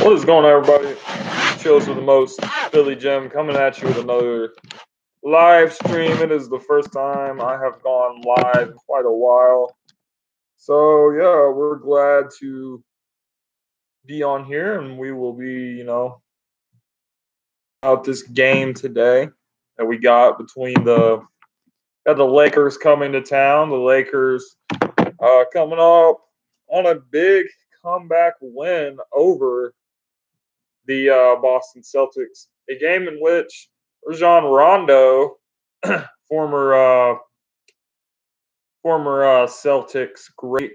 What is going on, everybody? Chills with the most, Philly Jim, coming at you with another live stream. It is the first time I have gone live in quite a while. So, yeah, we're glad to be on here, and we will be, out this game today that we got between the Lakers coming to town. The Lakers coming up on a big comeback win over the Boston Celtics, a game in which Rajon Rondo, former Celtics great,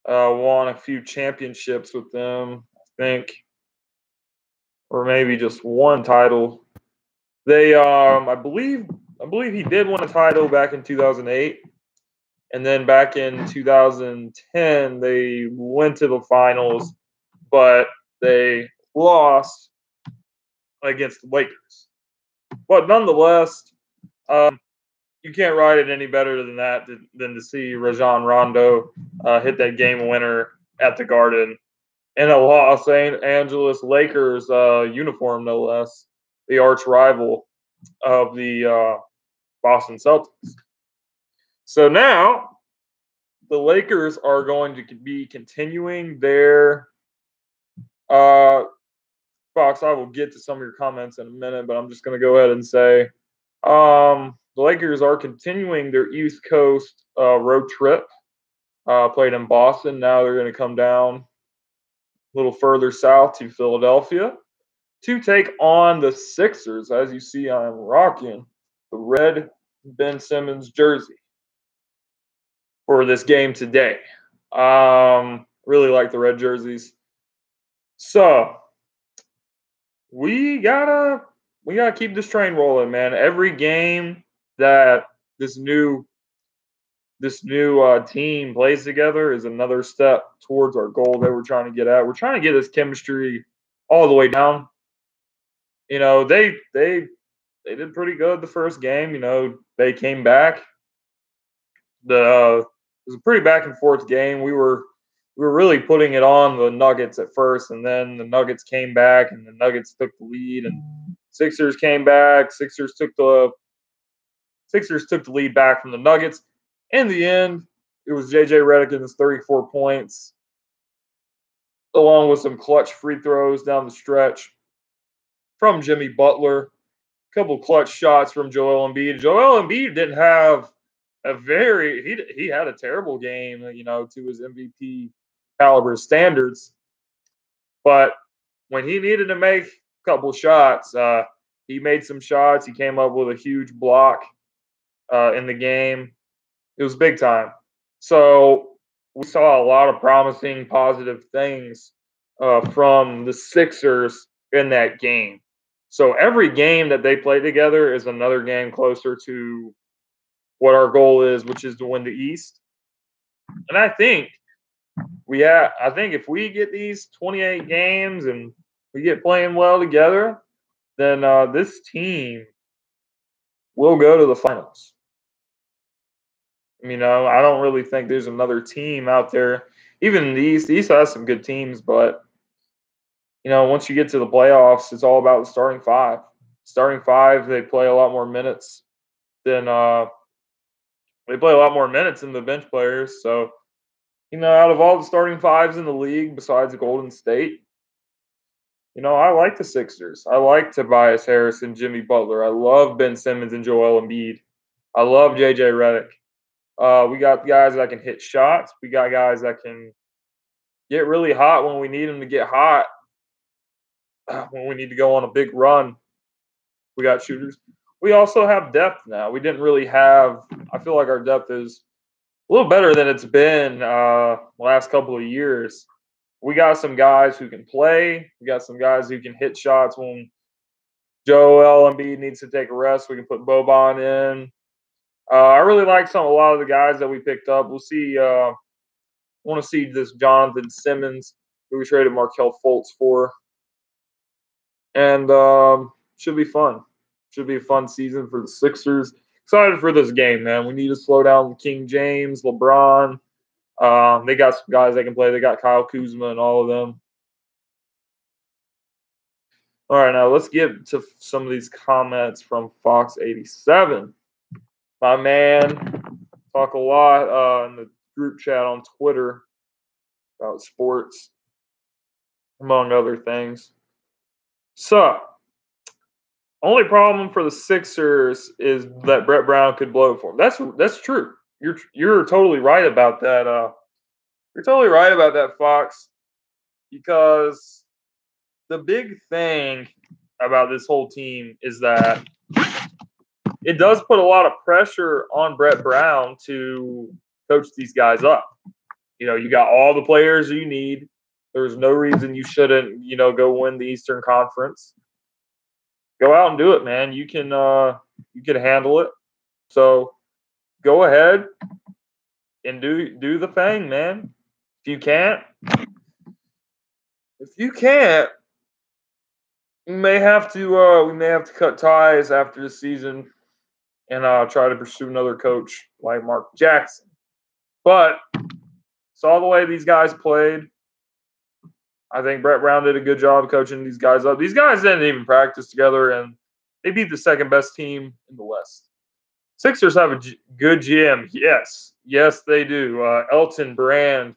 won a few championships with them, I think, or maybe just one title. They, I believe he did win a title back in 2008, and then back in 2010 they went to the finals, but they lost against the Lakers. But nonetheless, you can't write it any better than that than to see Rajon Rondo hit that game winner at the Garden in a Los Angeles Lakers uniform, no less, the arch rival of the Boston Celtics. So now the Lakers are going to be continuing their Fox, I will get to some of your comments in a minute, but I'm just going to go ahead and say the Lakers are continuing their East Coast road trip. Played in Boston. Now they're going to come down a little further south to Philadelphia to take on the Sixers. As you see, I'm rocking the red Ben Simmons jersey for this game today. Really like the red jerseys. So we gotta keep this train rolling, man. Every game that this new team plays together is another step towards our goal that we're trying to get at. We're trying to get this chemistry all the way down. They did pretty good the first game. They came back. It was a pretty back and forth game. We were really putting it on the Nuggets at first, and then the Nuggets came back, and the Nuggets took the lead, and Sixers came back. Sixers took the lead back from the Nuggets. In the end, it was J.J. Redick and his 34 points, along with some clutch free throws down the stretch from Jimmy Butler, a couple clutch shots from Joel Embiid. Joel Embiid didn't have he had a terrible game, to his MVP caliber standards. But when he needed to make a couple shots, he made some shots. He came up with a huge block in the game. It was big time. So we saw a lot of promising, positive things from the Sixers in that game. So every game that they play together is another game closer to what our goal is, which is to win the East. And I think if we get these 28 games and we get playing well together, then this team will go to the finals. I don't really think there's another team out there. Even in the East has some good teams, but once you get to the playoffs, it's all about the starting five. Starting five, they play a lot more minutes than the bench players. So, out of all the starting fives in the league, besides Golden State, I like the Sixers. I like Tobias Harris and Jimmy Butler. I love Ben Simmons and Joel Embiid. I love J.J. Redick. We got guys that can hit shots. We got guys that can get really hot when we need them to get hot. When we need to go on a big run, we got shooters. We also have depth now. We didn't really have – I feel like our depth is a little better than it's been the last couple of years. We got some guys who can play. We got some guys who can hit shots when Joel Embiid needs to take a rest. We can put Boban in. I really like a lot of the guys that we picked up. We'll see. I want to see this Jonathan Simmons, who we traded Markelle Fultz for. And should be fun. Should be a fun season for the Sixers. Excited for this game, man. We need to slow down King James, LeBron. They got some guys that can play. They got Kyle Kuzma and all of them. All right, now let's get to some of these comments from Fox87. My man, talk a lot in the group chat on Twitter about sports, among other things. So, only problem for the Sixers is that Brett Brown could blow it for him. That's true. You're totally right about that. You're totally right about that, Fox. Because the big thing about this whole team is that it does put a lot of pressure on Brett Brown to coach these guys up. You got all the players you need. There's no reason you shouldn't, go win the Eastern Conference. Go out and do it, man. You can handle it. So go ahead and do the thing, man. If you can't, we may have to cut ties after the season and try to pursue another coach like Mark Jackson. But saw the way these guys played. I think Brett Brown did a good job coaching these guys up. These guys didn't even practice together, and they beat the second best team in the West. Sixers have a good GM. Yes, they do. Elton Brand,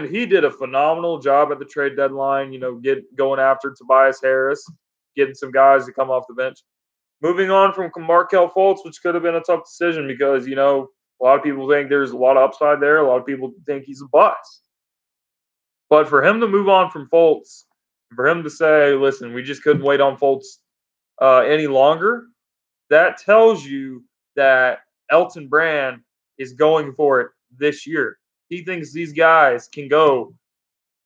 he did a phenomenal job at the trade deadline. Going after Tobias Harris, getting some guys to come off the bench. Moving on from Markelle Fultz, which could have been a tough decision because a lot of people think there's a lot of upside there. A lot of people think he's a bust. But for him to move on from Fultz, for him to say, "Listen, we just couldn't wait on Fultz any longer," that tells you that Elton Brand is going for it this year. He thinks these guys can go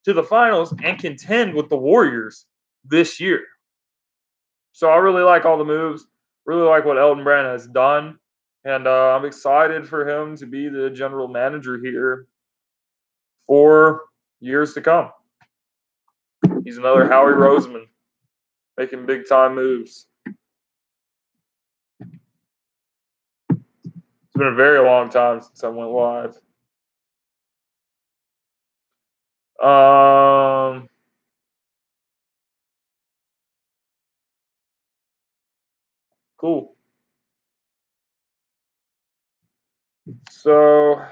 to the finals and contend with the Warriors this year. So I really like all the moves, really like what Elton Brand has done, and I'm excited for him to be the general manager here for years to come. He's another Howie Roseman making big-time moves. It's been a very long time since I went live. Cool. So, if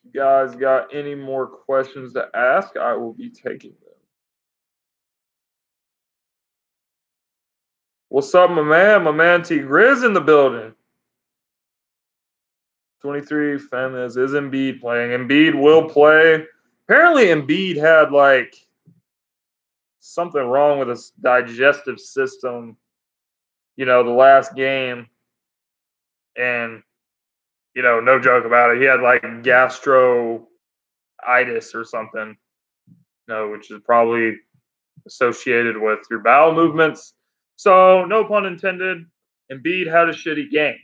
you guys got any more questions to ask, I will be taking them. What's up, my man? My man T Grizz in the building. 23 Femmes. Is Embiid playing? Embiid will play. Apparently, Embiid had something wrong with his digestive system, the last game. And, no joke about it. He had gastroitis or something, which is probably associated with your bowel movements. So, no pun intended, Embiid had a shitty game.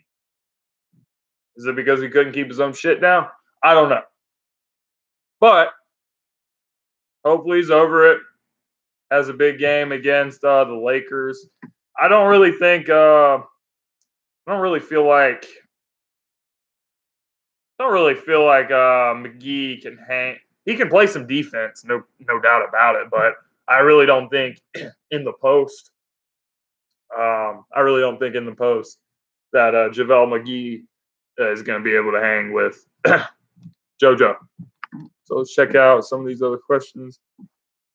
Is it because he couldn't keep his own shit down? I don't know. But hopefully he's over it. Has a big game against the Lakers. I don't really feel like McGee can hang. He can play some defense, no doubt about it. But I really don't think in the post. that JaVale McGee is going to be able to hang with JoJo. So let's check out some of these other questions.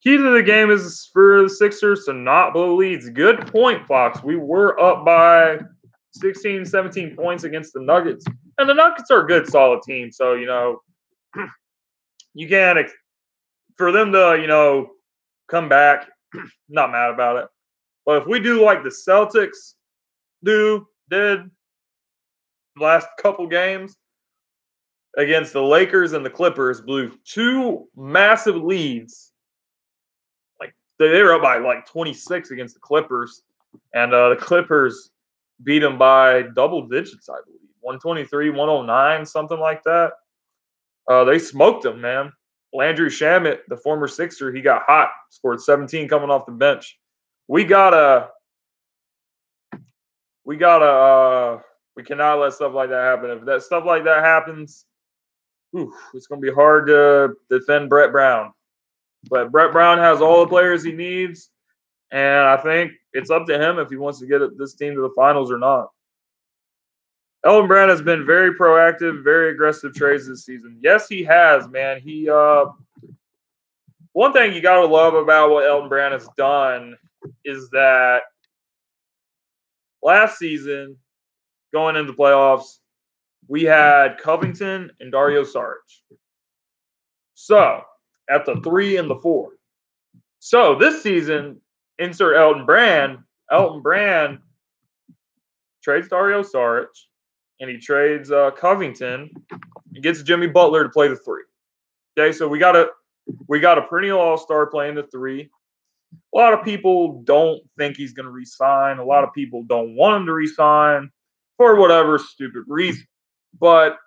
Key to the game is for the Sixers to not blow leads. Good point, Fox. We were up by 16, 17 points against the Nuggets. And the Nuggets are a good, solid team. So, you can't – for them to, come back, not mad about it. But if we do like the Celtics did last couple games against the Lakers and the Clippers, blew two massive leads. They were up by 26 against the Clippers, and the Clippers beat them by double digits, I believe. 123, 109, something like that. They smoked them, man. Landry Shamet, the former Sixer, he got hot, scored 17 coming off the bench. We cannot let stuff like that happen. If that stuff like that happens, it's going to be hard to defend Brett Brown. But Brett Brown has all the players he needs, and I think it's up to him if he wants to get this team to the finals or not. Elton Brand has been very proactive, very aggressive trades this season. Yes, he has, man. One thing you gotta love about what Elton Brand has done is that last season, going into the playoffs, we had Covington and Dario Saric. So, at the 3 and the 4. So, this season, insert Elton Brand. Elton Brand trades Dario Saric, and he trades Covington and gets Jimmy Butler to play the 3. Okay, so we got a perennial all-star playing the 3. A lot of people don't think he's going to resign. A lot of people don't want him to resign for whatever stupid reason. But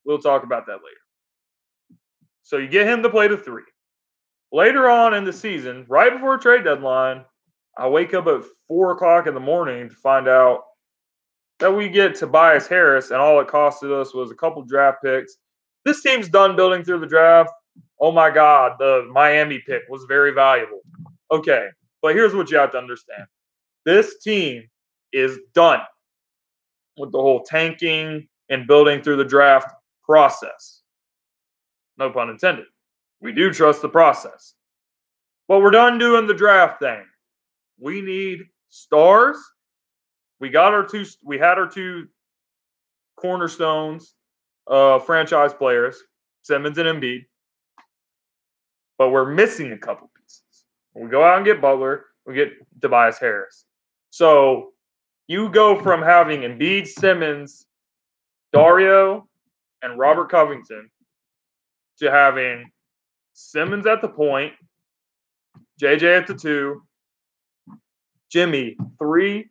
we'll talk about that later. So you get him to play the 3. Later on in the season, right before trade deadline, I wake up at 4 o'clock in the morning to find out that we get Tobias Harris, and all it costed us was a couple draft picks. This team's done building through the draft. Oh my God, the Miami pick was very valuable. Okay, but here's what you have to understand. This team is done with the whole tanking and building through the draft process. No pun intended. We do trust the process. But we're done doing the draft thing. We need stars. We had our two cornerstones, franchise players, Simmons and Embiid. But we're missing a couple pieces. We go out and get Butler, we get Tobias Harris. So you go from having Embiid, Simmons, Dario, and Robert Covington to having Simmons at the point, JJ at the 2, Jimmy 3,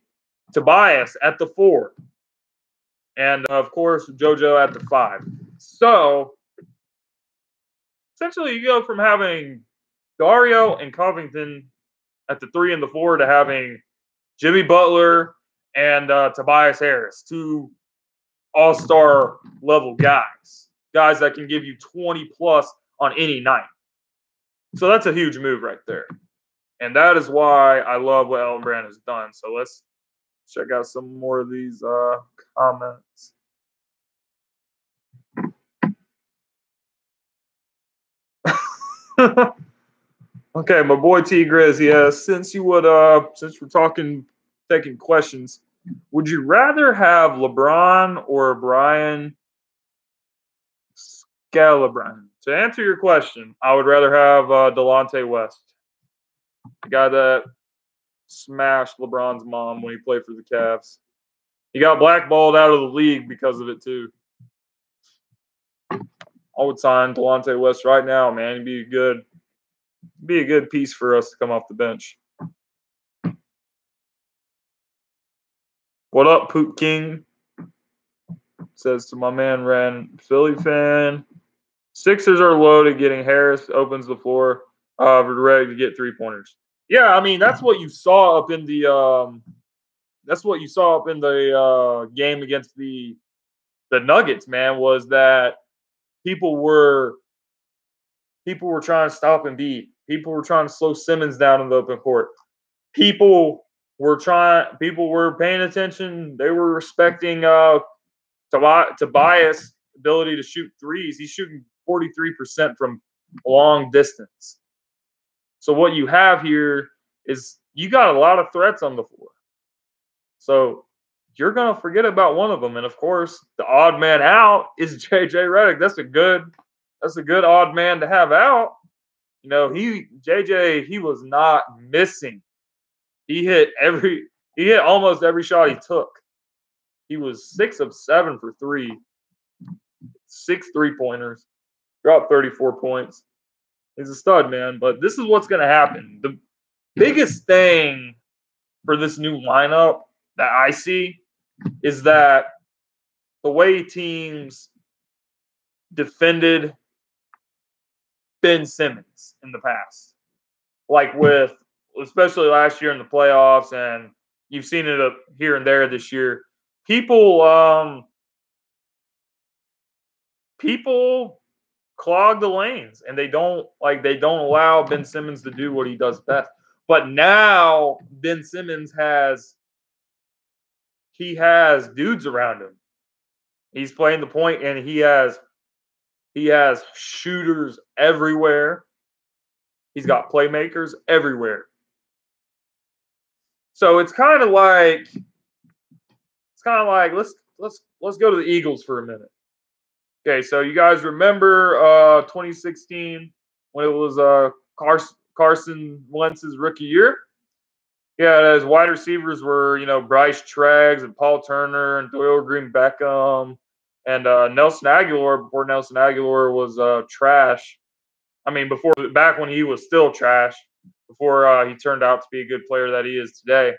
Tobias at the 4, and of course JoJo at the 5. So essentially, you go from having Dario and Covington at the 3 and the 4 to having Jimmy Butler and Tobias Harris, 2 all-star level guys that can give you 20 plus on any night. So that's a huge move right there. And that is why I love what Elton Brand has done. So let's check out some more of these comments. Okay, my boy T Grizz. Yeah, since we're taking questions, would you rather have LeBron or Brian Scalabrine? To answer your question, I would rather have Delonte West, the guy that smashed LeBron's mom when he played for the Cavs. He got blackballed out of the league because of it too. I would sign Delonte West right now, man. He'd be a good piece for us to come off the bench. What up, Poot King? Says to my man Ren, Philly fan. Sixers are loaded. Getting Harris opens the floor. We're ready to get 3-pointers. Yeah, I mean that's what you saw up in the game against the Nuggets, man. Was that people were trying to stop Embiid. People were trying to slow Simmons down in the open court. People were paying attention. They were respecting Tobias' ability to shoot threes. He's shooting 43% from long distance. So what you have here is you got a lot of threats on the floor. So you're going to forget about one of them. And of course, the odd man out is JJ Redick. That's a good odd man to have out. You know, JJ was not missing. He hit almost every shot he took. He was 6 of 7 for 3, 6 3-pointers, dropped 34 points. He's a stud, man. But this is what's going to happen. The biggest thing for this new lineup that I see is that the way teams defended Ben Simmons in the past, like with especially last year in the playoffs, and you've seen it up here and there this year. People clog the lanes, and they don't allow Ben Simmons to do what he does best. But now Ben Simmons has dudes around him. He's playing the point, and he has shooters everywhere. He's got playmakers everywhere. So it's kind of like let's go to the Eagles for a minute. Okay, so you guys remember 2016 when it was Carson Wentz's rookie year? Yeah, his wide receivers were, Bryce Treggs and Paul Turner and Doyle Green Beckham and Nelson Aguilar before Nelson Aguilar was trash. I mean, back when he was still trash, before he turned out to be a good player that he is today,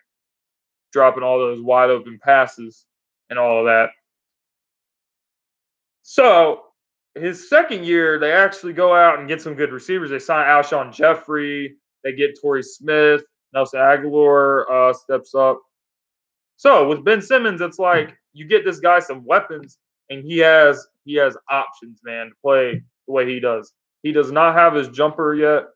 dropping all those wide open passes and all of that. So his second year, they actually go out and get some good receivers. They sign Alshon Jeffrey. They get Torrey Smith. Nelson Aguilar steps up. So with Ben Simmons, it's like you get this guy some weapons, and he has options, man, to play the way he does. He does not have his jumper yet.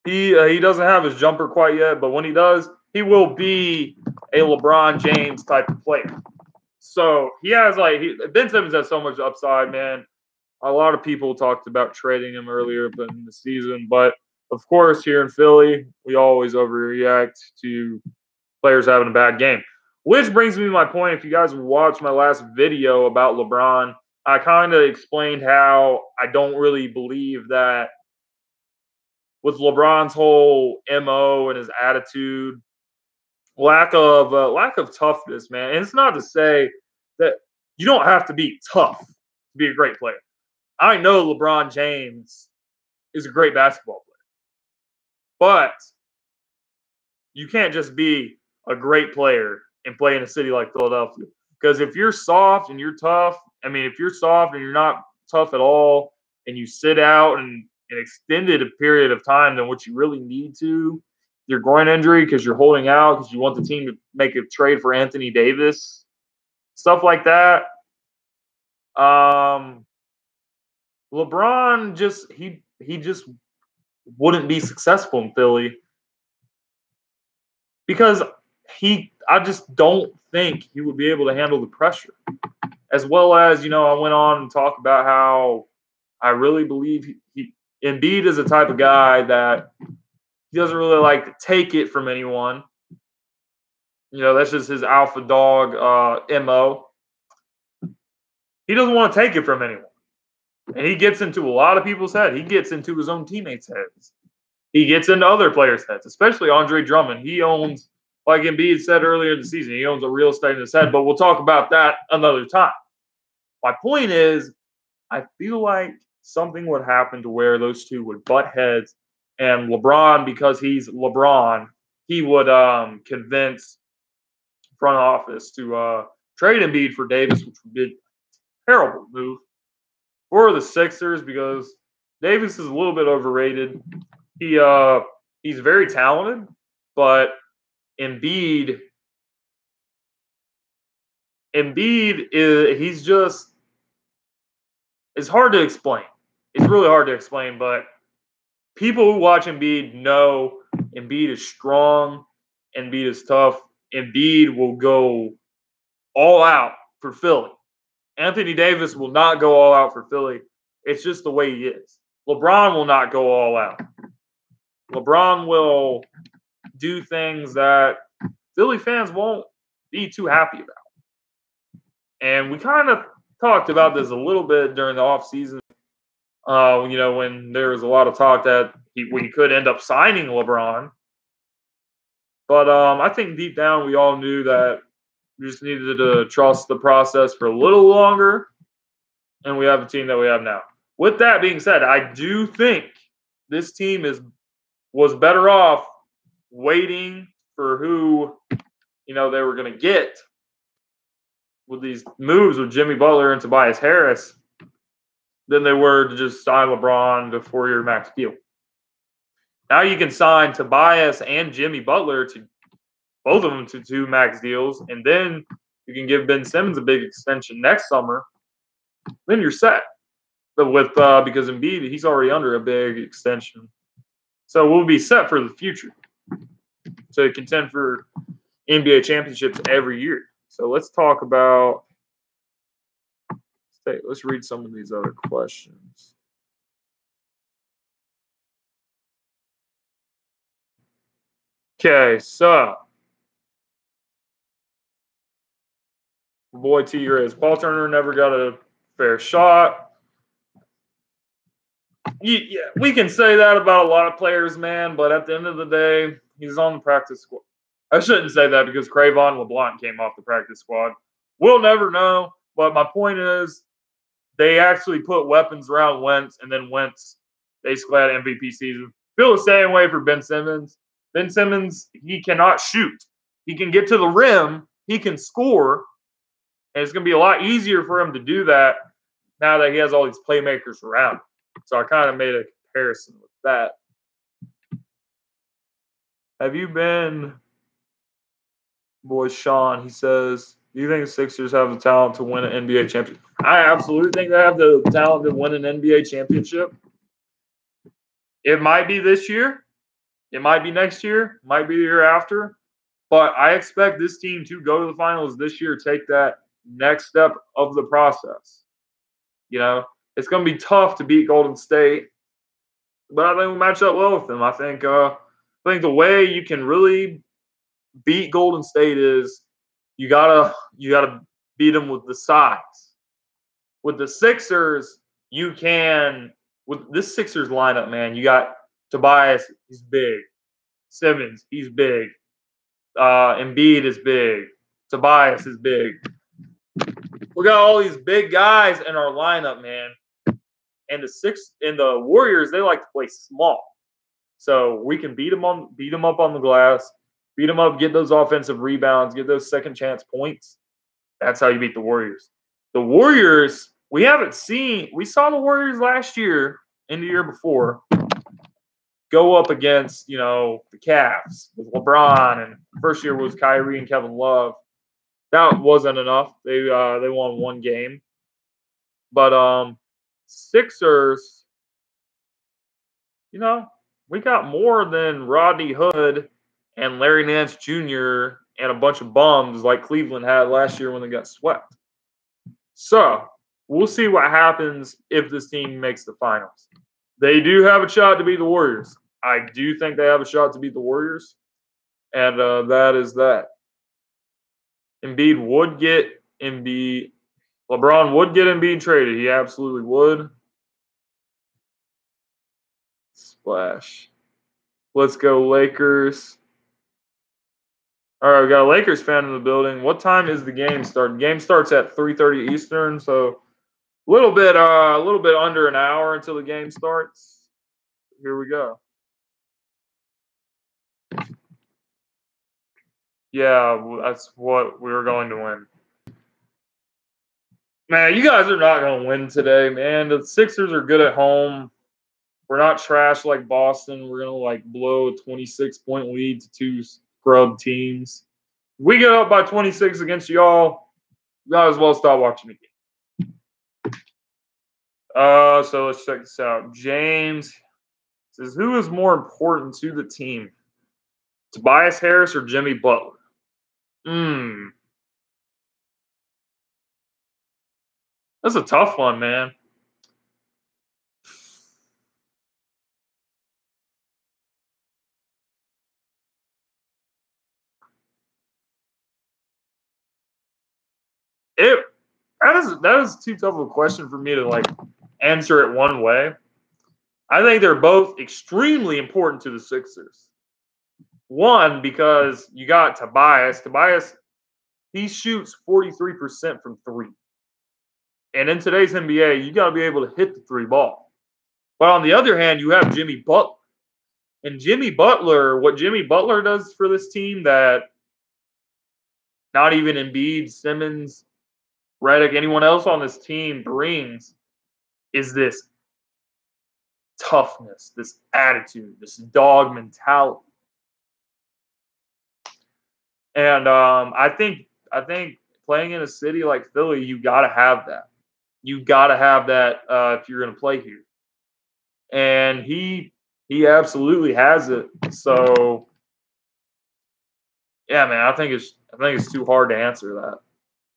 He doesn't have his jumper quite yet, but when he does, he will be a LeBron James type of player. So he has Ben Simmons has so much upside, man. A lot of people talked about trading him earlier in the season, but of course, here in Philly, we always overreact to players having a bad game. Which brings me to my point. If you guys watched my last video about LeBron, I kind of explained how I don't really believe that with LeBron's whole MO and his attitude, lack of toughness, man. And it's not to say that you don't have to be tough to be a great player. I know LeBron James is a great basketball player, but you can't just be a great player and play in a city like Philadelphia. Because if you're soft and you're tough, if you're soft and you're not tough at all, and you sit out and an extended period of time than what you really need to, your groin injury because you're holding out because you want the team to make a trade for Anthony Davis, stuff like that. LeBron just wouldn't be successful in Philly because I just don't think he would be able to handle the pressure. As well as, I went on and talked about how I really believe Embiid is the type of guy that he doesn't really like to take it from anyone. That's just his alpha dog MO. He doesn't want to take it from anyone. And he gets into a lot of people's head. He gets into his own teammates' heads. He gets into other players' heads, especially Andre Drummond. He owns, like Embiid said earlier in the season, he owns a real estate in his head, but we'll talk about that another time. My point is, I feel like something would happen to where those two would butt heads, and LeBron, because he's LeBron, he would convince front office to trade Embiid for Davis, which would be a terrible move for the Sixers because Davis is a little bit overrated. He's very talented, but Embiid is it's hard to explain. It's really hard to explain, but people who watch Embiid know Embiid is strong, Embiid is tough. Embiid will go all out for Philly. Anthony Davis will not go all out for Philly. It's just the way he is. LeBron will not go all out. LeBron will do things that Philly fans won't be too happy about. And we kind of talked about this a little bit during the offseason, when there was a lot of talk that we could end up signing LeBron. But I think deep down we all knew that we just needed to trust the process for a little longer, and we have the team that we have now. With that being said, I do think this team was better off waiting for who they were going to get with these moves with Jimmy Butler and Tobias Harris than they were to just sign LeBron to 4-year max deal. Now you can sign Tobias and Jimmy Butler to both of them to 2 max deals, and then You can give Ben Simmons a big extension next summer, then you're set. But with because Embiid, he's already under a big extension, so we'll be set for the future to contend for NBA championships every year. So let's talk about. Let's read some of these other questions. Okay, so boy T Riz, Paul Turner never got a fair shot. Yeah, we can say that about a lot of players, man, but at the end of the day, he's on the practice squad. I shouldn't say that because Cravon LeBlanc came off the practice squad. We'll never know, but my point is they actually put weapons around Wentz, and then Wentz basically had an MVP season. Feel the same way for Ben Simmons. Ben Simmons, he cannot shoot. He can get to the rim. He can score. And it's going to be a lot easier for him to do that now that he has all these playmakers around. So I kind of made a comparison with that. Have you been, boy Sean, he says, do you think the Sixers have the talent to win an NBA championship? I absolutely think they have the talent to win an NBA championship. It might be this year. It might be next year. It might be the year after. But I expect this team to go to the finals this year, take that next step of the process. You know, it's going to be tough to beat Golden State, but I think we match up well with them. I think the way you can really beat Golden State is you gotta beat them with the size. With the Sixers, you can with this Sixers lineup, man. You got Tobias, he's big. Simmons, he's big. Embiid is big. Tobias is big. We got all these big guys in our lineup, man. And the Warriors, they like to play small. So we can beat them up on the glass, beat them up, get those offensive rebounds, get those second chance points. That's how you beat the Warriors. The Warriors, we saw the Warriors last year and the year before go up against, the Cavs with LeBron, and the first year was Kyrie and Kevin Love. That wasn't enough. They won one game. But Sixers, we got more than Rodney Hood and Larry Nance Jr. and a bunch of bums like Cleveland had last year when they got swept. So we'll see what happens if this team makes the finals. They do have a shot to beat the Warriors. I do think they have a shot to beat the Warriors. And that is that. LeBron would get Embiid traded. He absolutely would. Splash. Let's go, Lakers. All right, we got a Lakers fan in the building. What time is the game start? The game starts at 3:30 Eastern, so a little bit under an hour until the game starts. Here we go. Yeah, that's what we were going to win. Man, you guys are not going to win today, man. The Sixers are good at home. We're not trash like Boston. We're going to blow a 26-point lead to two scrub teams. If we get up by 26 against y'all, you might as well stop watching the game. So let's check this out. James says, who is more important to the team? Tobias Harris or Jimmy Butler? That's a tough one, man. That is too tough of a question for me to answer it one way. I think they're both extremely important to the Sixers. One, because you got Tobias. Tobias, he shoots 43% from three. And in today's NBA, you got to be able to hit the three ball. But on the other hand, you have Jimmy Butler. And what Jimmy Butler does for this team that not even Embiid, Simmons, Redick, anyone else on this team brings is this toughness, this attitude, this dog mentality. And I think playing in a city like Philly, you got to have that. You got to have that if you're going to play here. And he absolutely has it. So yeah, man, I think it's too hard to answer that.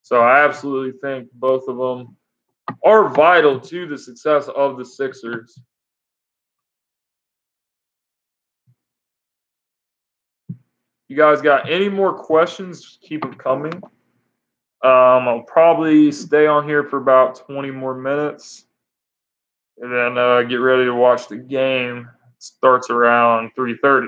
So I absolutely think both of them are vital to the success of the Sixers. You guys got any more questions? Keep them coming. I'll probably stay on here for about 20 more minutes, and then get ready to watch the game. It starts around 3:30.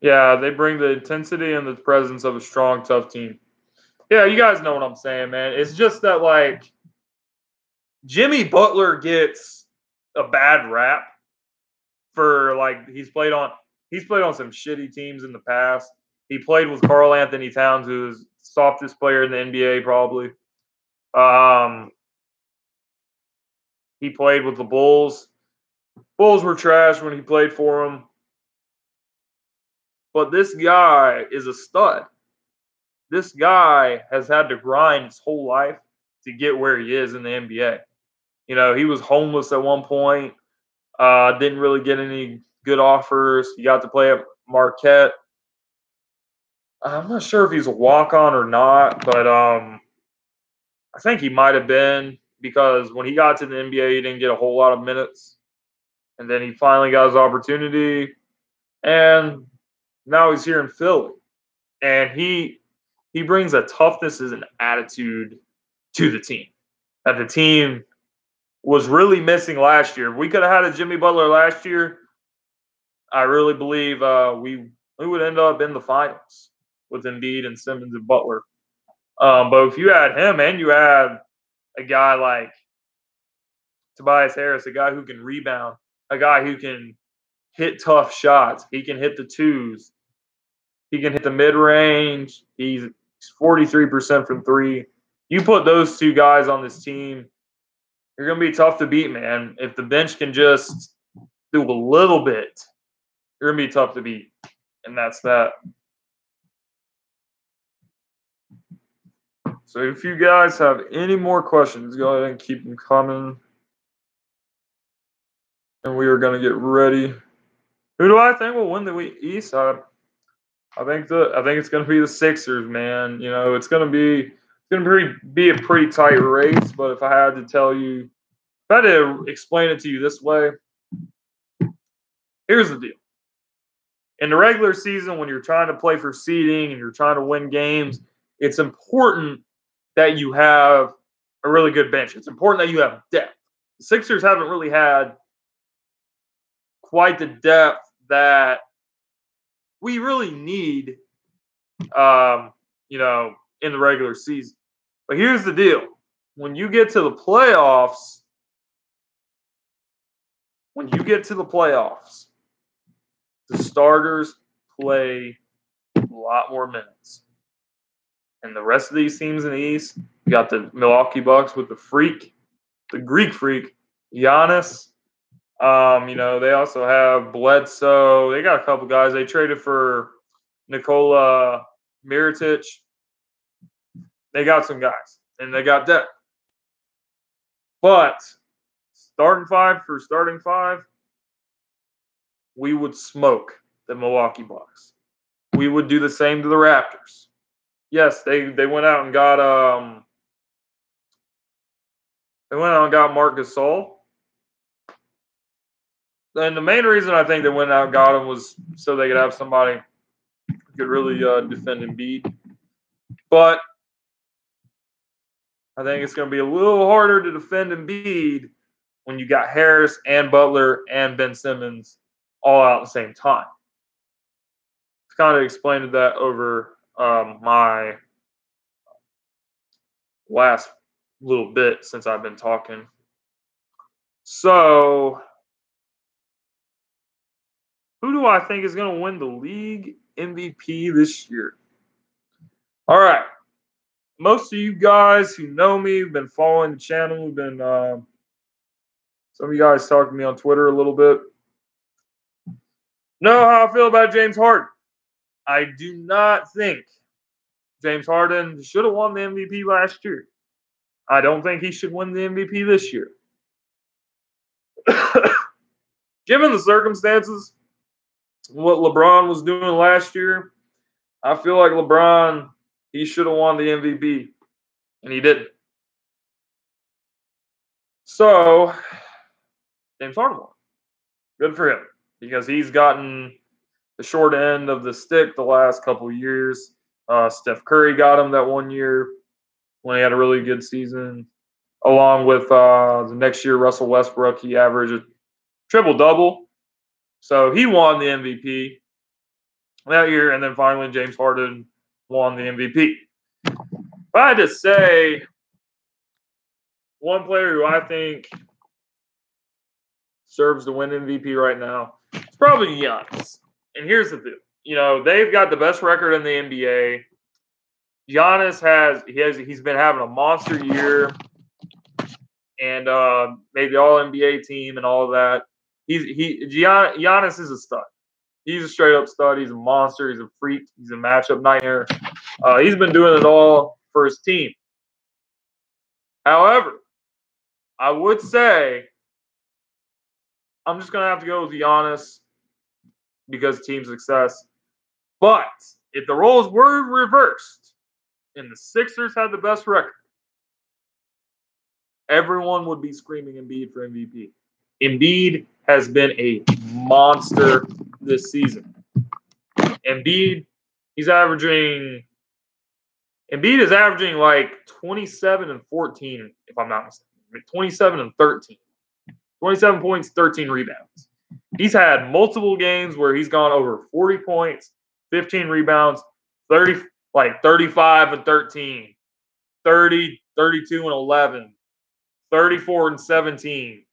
Yeah, they bring the intensity and the presence of a strong, tough team. Yeah, you guys know what I'm saying, man. It's just that like Jimmy Butler gets a bad rap for like he's played on some shitty teams in the past. He played with Karl Anthony Towns, who's the softest player in the NBA probably. Um, he played with the Bulls. Bulls were trash when he played for them. But this guy is a stud. This guy has had to grind his whole life to get where he is in the NBA. You know, he was homeless at one point. Didn't really get any good offers. He got to play at Marquette. I'm not sure if he's a walk-on or not, but I think he might have been because when he got to the NBA, he didn't get a whole lot of minutes, and then he finally got his opportunity, and now he's here in Philly, and he brings a toughness as an attitude to the team that the team was really missing last year. If we could have had a Jimmy Butler last year, I really believe we would end up in the finals with Embiid and Simmons and Butler. But if you had him and you had a guy like Tobias Harris, a guy who can rebound, a guy who can hit tough shots, he can hit the twos, he can hit the mid range, he's 43% from three. You put those two guys on this team, you're going to be tough to beat, man. If the bench can just do a little bit, you're going to be tough to beat. And that's that. So if you guys have any more questions, go ahead and keep them coming. And we are going to get ready. Who do I think will win the East? I think it's going to be the Sixers, man. You know, it's going to be a pretty tight race. But if I had to tell you, if I had to explain it to you this way, here's the deal. In the regular season, when you're trying to play for seeding and you're trying to win games, it's important that you have a really good bench. It's important that you have depth. The Sixers haven't really had quite the depth that we really need, in the regular season. But here's the deal. When you get to the playoffs, the starters play a lot more minutes. And the rest of these teams in the East, you got the Milwaukee Bucks with the Greek freak, Giannis. They also have Bledsoe. They got a couple guys. They traded for Nikola Mirotic. They got some guys, and they got depth. But starting five, we would smoke the Milwaukee Bucks. We would do the same to the Raptors. Yes, they went out and got Marc Gasol. And the main reason I think they went out and got him was so they could have somebody who could really defend Embiid. But I think it's going to be a little harder to defend Embiid when you got Harris and Butler and Ben Simmons all out at the same time. I've kind of explained that over my last little bit since I've been talking. So, who do I think is going to win the league MVP this year? All right. Most of you guys who know me have been following the channel. We've been some of you guys talk to me on Twitter a little bit. Know how I feel about James Harden. I do not think James Harden should have won the MVP last year. I don't think he should win the MVP this year. Given the circumstances, what LeBron was doing last year, I feel like LeBron, he should have won the MVP, and he didn't. So, James Harden won. Good for him, because he's gotten the short end of the stick the last couple of years. Steph Curry got him that one year when he had a really good season. Along with the next year, Russell Westbrook, he averaged a triple-double. So he won the MVP that year, and then finally James Harden won the MVP. If I had to say one player who I think serves to win MVP right now, it's probably Giannis. And here's the deal. You know, they've got the best record in the NBA. Giannis he's been having a monster year and made the All NBA team and all of that. Giannis is a stud. He's a straight up stud. He's a monster. He's a freak. He's a matchup nightmare. He's been doing it all for his team. However, I would say I'm just gonna have to go with Giannis because team success. But if the roles were reversed and the Sixers had the best record, everyone would be screaming Embiid for MVP. Embiid has been a monster this season. Embiid is averaging like 27 and 14, if I'm not mistaken. 27 and 13. 27 points, 13 rebounds. He's had multiple games where he's gone over 40 points, 15 rebounds, 35 and 13, 30, 32 and 11, 34 and 17.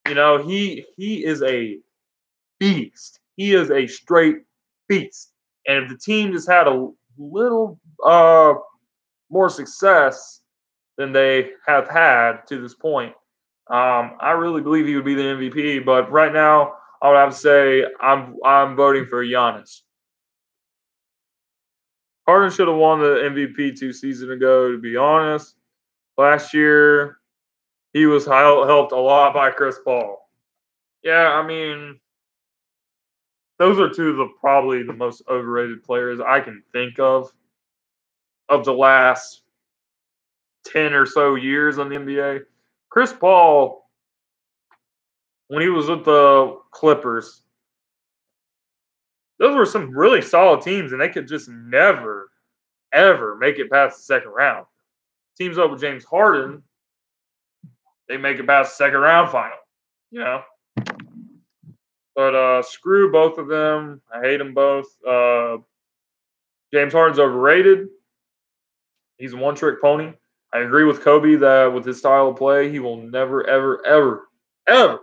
You know, he is a beast. He is a straight beast. And if the team just had a little more success than they have had to this point, I really believe he would be the MVP. But right now, I would have to say I'm voting for Giannis. Harden should have won the MVP 2 seasons ago, to be honest. Last year, he was helped a lot by Chris Paul. Yeah, I mean, those are two of probably the most overrated players I can think of the last 10 or so years in the NBA. Chris Paul, when he was with the Clippers, those were some really solid teams, and they could just never, ever make it past the second round. Teams up with James Harden, they make it past the second round final, you know. But screw both of them. I hate them both. James Harden's overrated. He's a one-trick pony. I agree with Kobe that with his style of play, he will never, ever, ever, ever,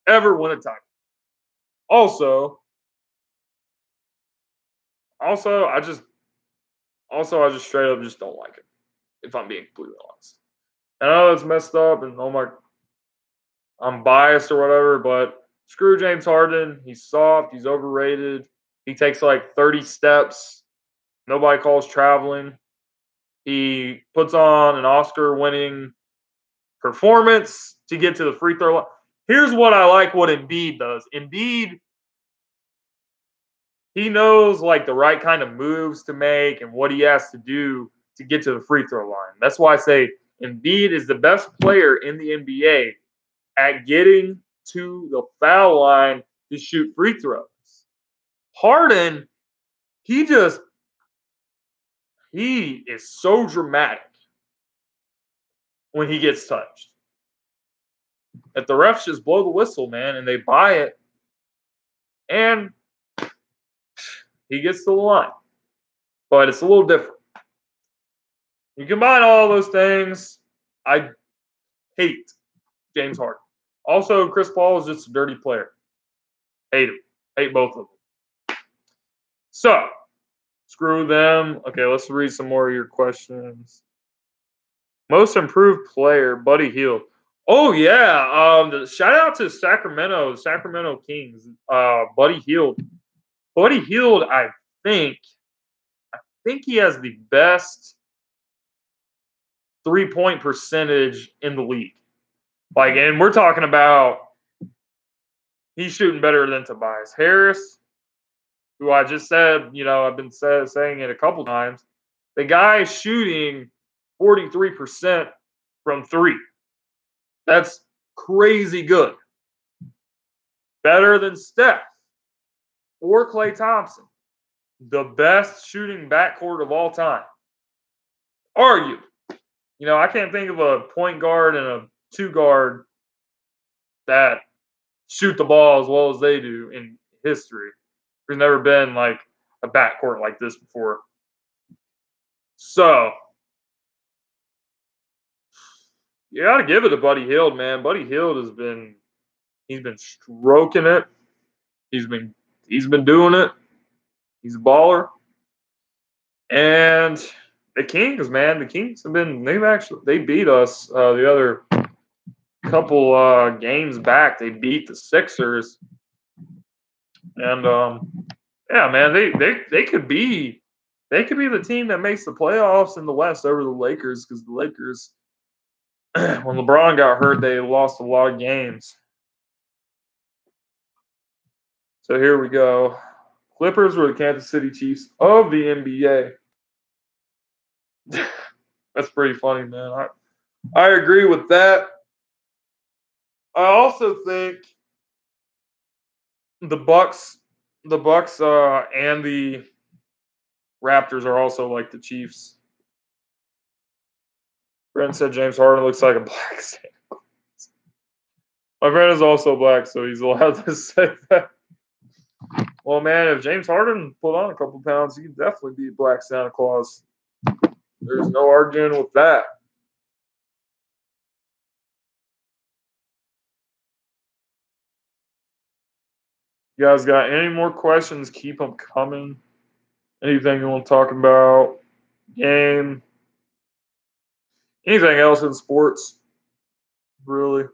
ever win a title. Also, I just straight up just don't like it, if I'm being completely honest. I know it's messed up, and I'm biased or whatever, but screw James Harden. He's soft. He's overrated. He takes like 30 steps. Nobody calls traveling. He puts on an Oscar-winning performance to get to the free throw line. Here's what I like what Embiid does. Embiid, he knows like the right kind of moves to make and what he has to do to get to the free throw line. That's why I say Embiid is the best player in the NBA at getting to the foul line to shoot free throws. Harden, he is so dramatic when he gets touched. If the refs just blow the whistle, man, and they buy it, and he gets to the line. But it's a little different. You combine all those things, I hate James Harden. Also, Chris Paul is just a dirty player. Hate him. Hate both of them. So, screw them. Okay, let's read some more of your questions. Most improved player, Buddy Hield. Oh yeah, shout out to Sacramento Kings. Buddy Hield. Buddy Hield, I think he has the best 3-point percentage in the league. Like, and we're talking about he's shooting better than Tobias Harris, who I just said, I've been saying it a couple times. The guy is shooting 43% from three. That's crazy good. Better than Steph or Klay Thompson. The best shooting backcourt of all time. Arguably. I can't think of a point guard and a two guard that shoot the ball as well as they do in history. There's never been like a backcourt like this before. So, you got to give it to Buddy Hield, man. Buddy Hield he's been stroking it. He's been doing it. He's a baller. And the Kings, man, they beat us the other couple games back. They beat the Sixers. And yeah, man, they could be the team that makes the playoffs in the West over the Lakers, because the Lakers, when LeBron got hurt, they lost a lot of games. So here we go. Clippers were the Kansas City Chiefs of the NBA. That's pretty funny, man. I agree with that. I also think the Bucks and the Raptors are also like the Chiefs. Brent said James Harden looks like a black Santa Claus. My friend is also black, so he's allowed to say that. Well, man, if James Harden put on a couple pounds, he could definitely be Black Santa Claus. There's no arguing with that. You guys got any more questions? Keep them coming. Anything you want to talk about? Game? Anything else in sports? Really?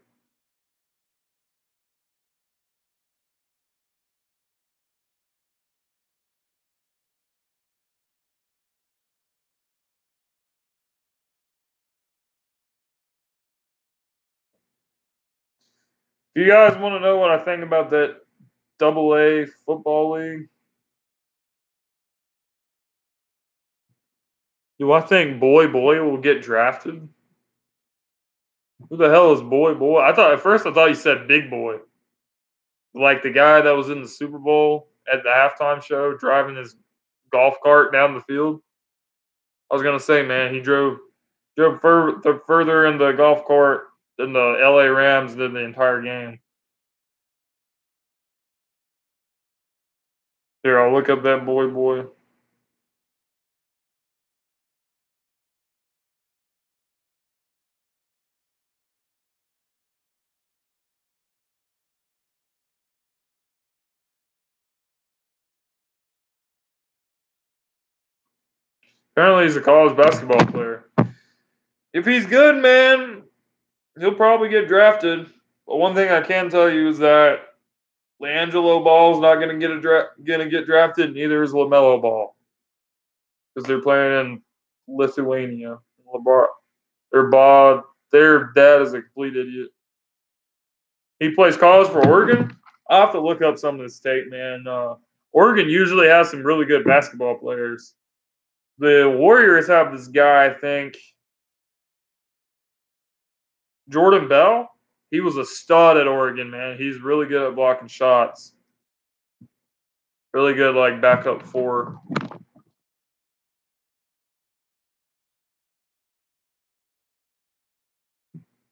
If you guys want to know what I think about that AA football league, do I think Boy will get drafted? Who the hell is Boy? At first I thought you said Big Boy. Like the guy that was in the Super Bowl at the halftime show driving his golf cart down the field. I was gonna say, man, he drove further in the golf cart than the LA Rams did the entire game. Here, I'll look up that Boy. Apparently, he's a college basketball player. If he's good, man, he'll probably get drafted. But one thing I can tell you is that LiAngelo Ball's not going to get drafted. Neither is LaMelo Ball, because they're playing in Lithuania. Their dad is a complete idiot. He plays college for Oregon. I'll have to look up some of the state, man. Oregon usually has some really good basketball players. The Warriors have this guy, I think, Jordan Bell. He was a stud at Oregon, man. He's really good at blocking shots. Really good, like, backup four.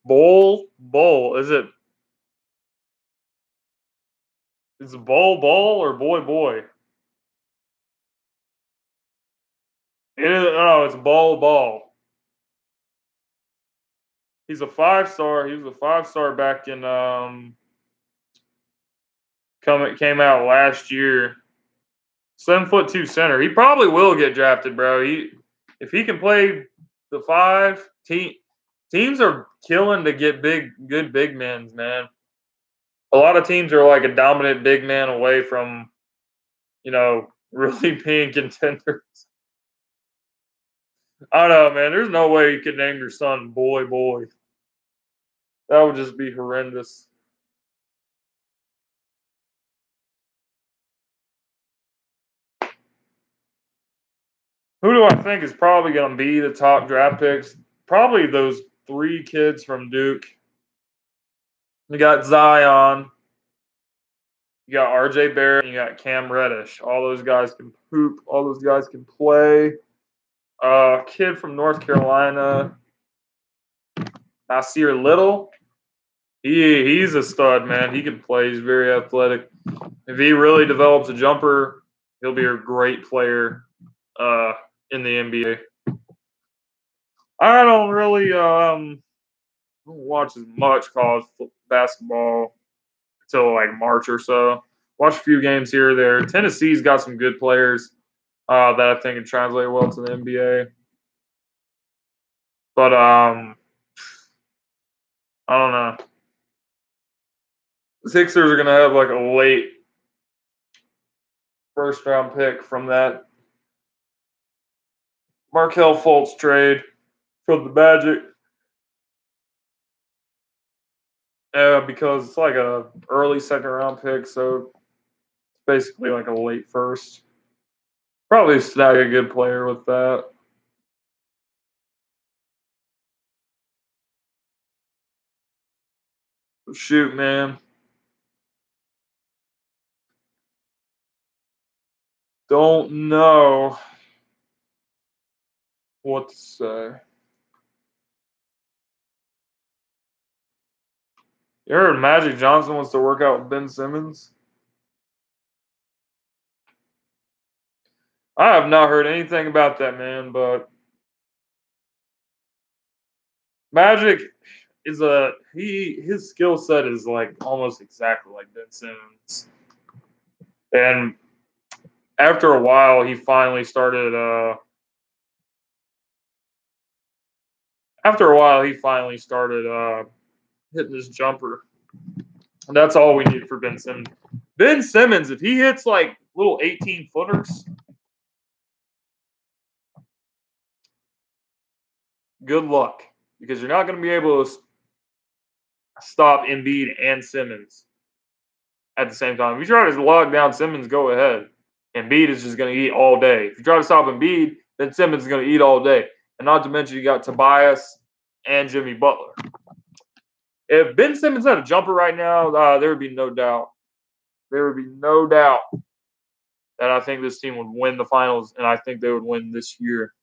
Bowl. Is it Ball or Boy? It's Ball. He's a 5-star. He was a 5-star back in came out last year. 7'2" center. He probably will get drafted, bro. If he can play the 5, teams are killing to get good big men, man. A lot of teams are like a dominant big man away from, really being contenders. I don't know, man. There's no way you could name your son Boy. That would just be horrendous. Who do I think is probably going to be the top draft picks? Probably those 3 kids from Duke. You got Zion, you got R.J. Barrett, and you got Cam Reddish. All those guys can hoop. All those guys can play. Kid from North Carolina, Nasir Little. He's a stud, man. He can play. He's very athletic. If he really develops a jumper, he'll be a great player in the NBA. I don't really don't watch as much college basketball until like March or so. Watch a few games here or there. Tennessee's got some good players that I think can translate well to the NBA. But I don't know. The Sixers are gonna have like a late first round pick from that Markelle Fultz trade from the Magic. Because it's like a early second round pick, so it's basically like a late first. Probably snag a good player with that. Shoot, man. Don't know what to say. You heard Magic Johnson wants to work out with Ben Simmons? I have not heard anything about that, man, but Magic is his skill set is like almost exactly like Ben Simmons. And after a while he finally started hitting his jumper. And that's all we need for Ben Simmons. Ben Simmons, if he hits like little 18-footers, good luck. Because you're not going to be able to stop Embiid and Simmons at the same time. If you try to lock down Simmons, go ahead. Embiid is just going to eat all day. If you try to stop Embiid, then Simmons is going to eat all day. And not to mention you got Tobias and Jimmy Butler. If Ben Simmons had a jumper right now, there would be no doubt. There would be no doubt that I think this team would win the finals, and I think they would win this year.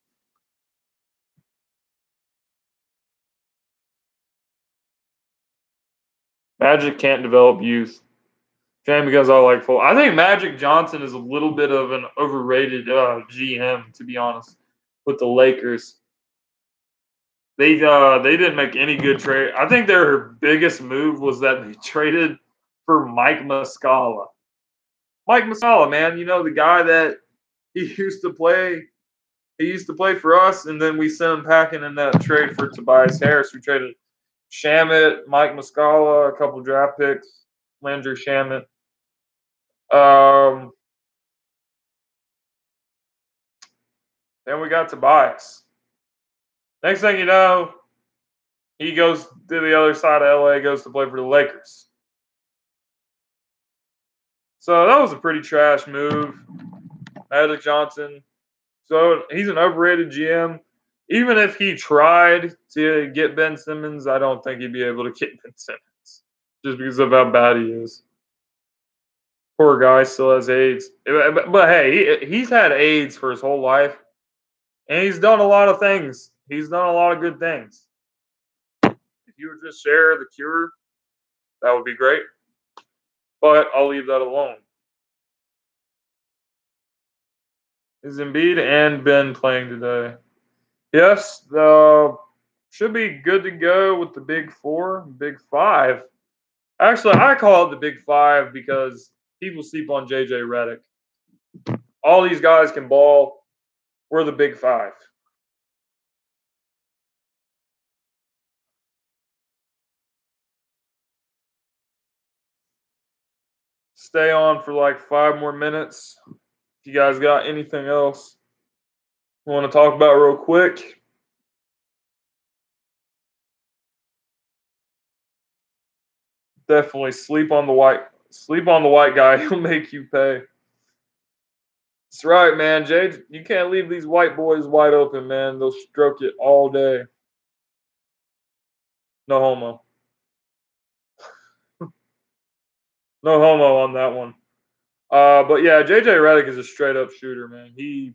Magic can't develop youth. Shame because I like full. I think Magic Johnson is a little bit of an overrated GM, to be honest, with the Lakers. They didn't make any good trade. I think their biggest move was that they traded for Mike Muscala. Mike Muscala, man, the guy that he used to play. He used to play for us, and then we sent him packing in that trade for Tobias Harris. We traded Shamet, Mike Muscala, a couple draft picks, Landry Shamet. Then we got Tobias. Next thing you know, he goes to the other side of LA, goes to play for the Lakers. So that was a pretty trash move. Magic Johnson. So he's an overrated GM. Even if he tried to get Ben Simmons, I don't think he'd be able to get Ben Simmons just because of how bad he is. Poor guy still has AIDS. But hey, he's had AIDS for his whole life. And he's done a lot of things. He's done a lot of good things. If you would just share the cure, that would be great. But I'll leave that alone. Is Embiid and Ben playing today? Yes, should be good to go with the Big Four, Big Five. Actually, I call it the Big Five because people sleep on JJ Redick. All these guys can ball. We're the big five. Stay on for like 5 more minutes. If you guys got anything else you want to talk about real quick. Definitely sleep on the white guy. He'll make you pay. That's right, man. Jay, you can't leave these white boys wide open, man. They'll stroke it all day. No homo. No homo on that one. But yeah, JJ Redick is a straight up shooter, man. He